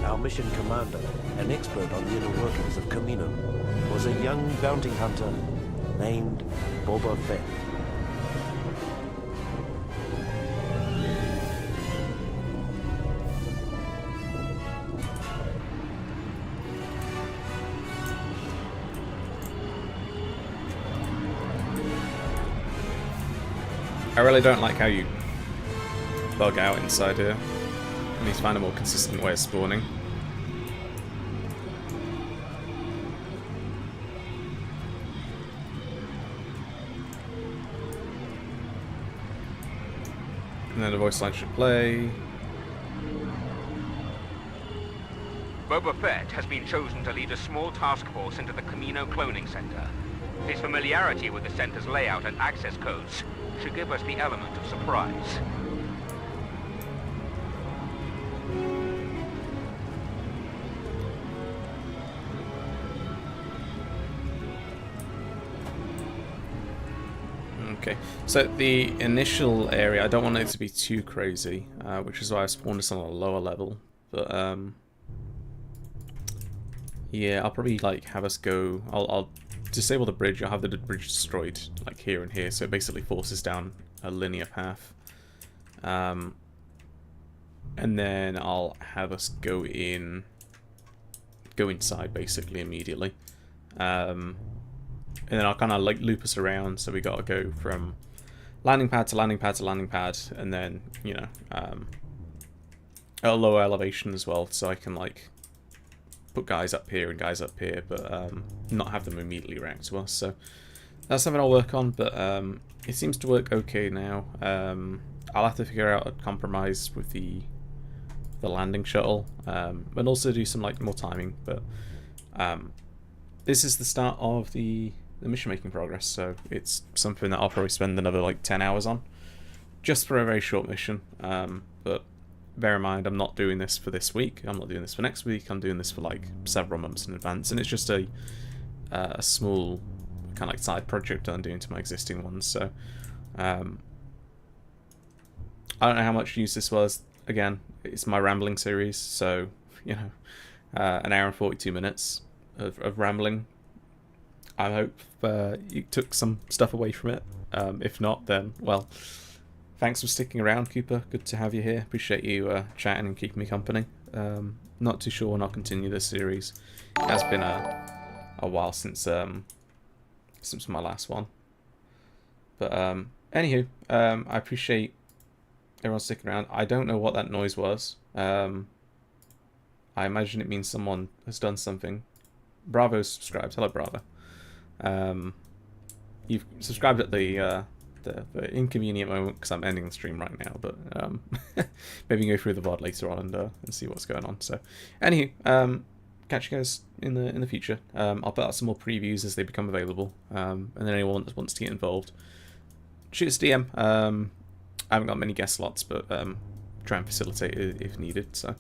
Our mission commander, an expert on the inner workings of Camino, was a young bounty hunter named Boba Fett. I really don't like how you bug out inside here. I need to find a more consistent way of spawning. And then the voice line should play. Boba Fett has been chosen to lead a small task force into the Camino Cloning Center. His familiarity with the center's layout and access codes should give us the element of surprise. Okay, so the initial area, I don't want it to be too crazy, which is why I spawned this on a lower level. But yeah, I'll probably like have us go. I'll disable the bridge. I'll have the bridge destroyed like here and here, so it basically forces down a linear path. And then I'll have us go inside basically immediately. And then I'll kind of like loop us around, so we got to go from landing pad to landing pad to landing pad, and then, you know, at a lower elevation as well, so I can like put guys up here and guys up here, but not have them immediately react to us. So that's something I'll work on, but it seems to work okay now. I'll have to figure out a compromise with the landing shuttle, and also do some like more timing, but this is the start of the mission making progress, so it's something that I'll probably spend another like 10 hours on, just for a very short mission. But bear in mind, I'm not doing this for this week, I'm not doing this for next week, I'm doing this for like several months in advance, and it's just a small kind of like side project I'm doing to my existing ones. So I don't know how much use this was. Again, it's my rambling series, so you know, an hour and 42 minutes of rambling. I hope you took some stuff away from it. If not, then, well, thanks for sticking around, Cooper. Good to have you here. Appreciate you chatting and keeping me company. Not too sure when I'll continue this series. It has been a while since my last one. But anywho, I appreciate everyone sticking around. I don't know what that noise was. I imagine it means someone has done something. Bravo's subscribed. Hello, Bravo. You've subscribed at the inconvenient moment because I'm ending the stream right now, but maybe go through the VOD later on and see what's going on. So, anywho, catch you guys in the future. I'll put out some more previews as they become available, and then anyone that wants to get involved, shoot us a DM. I haven't got many guest slots, but try and facilitate it if needed. So.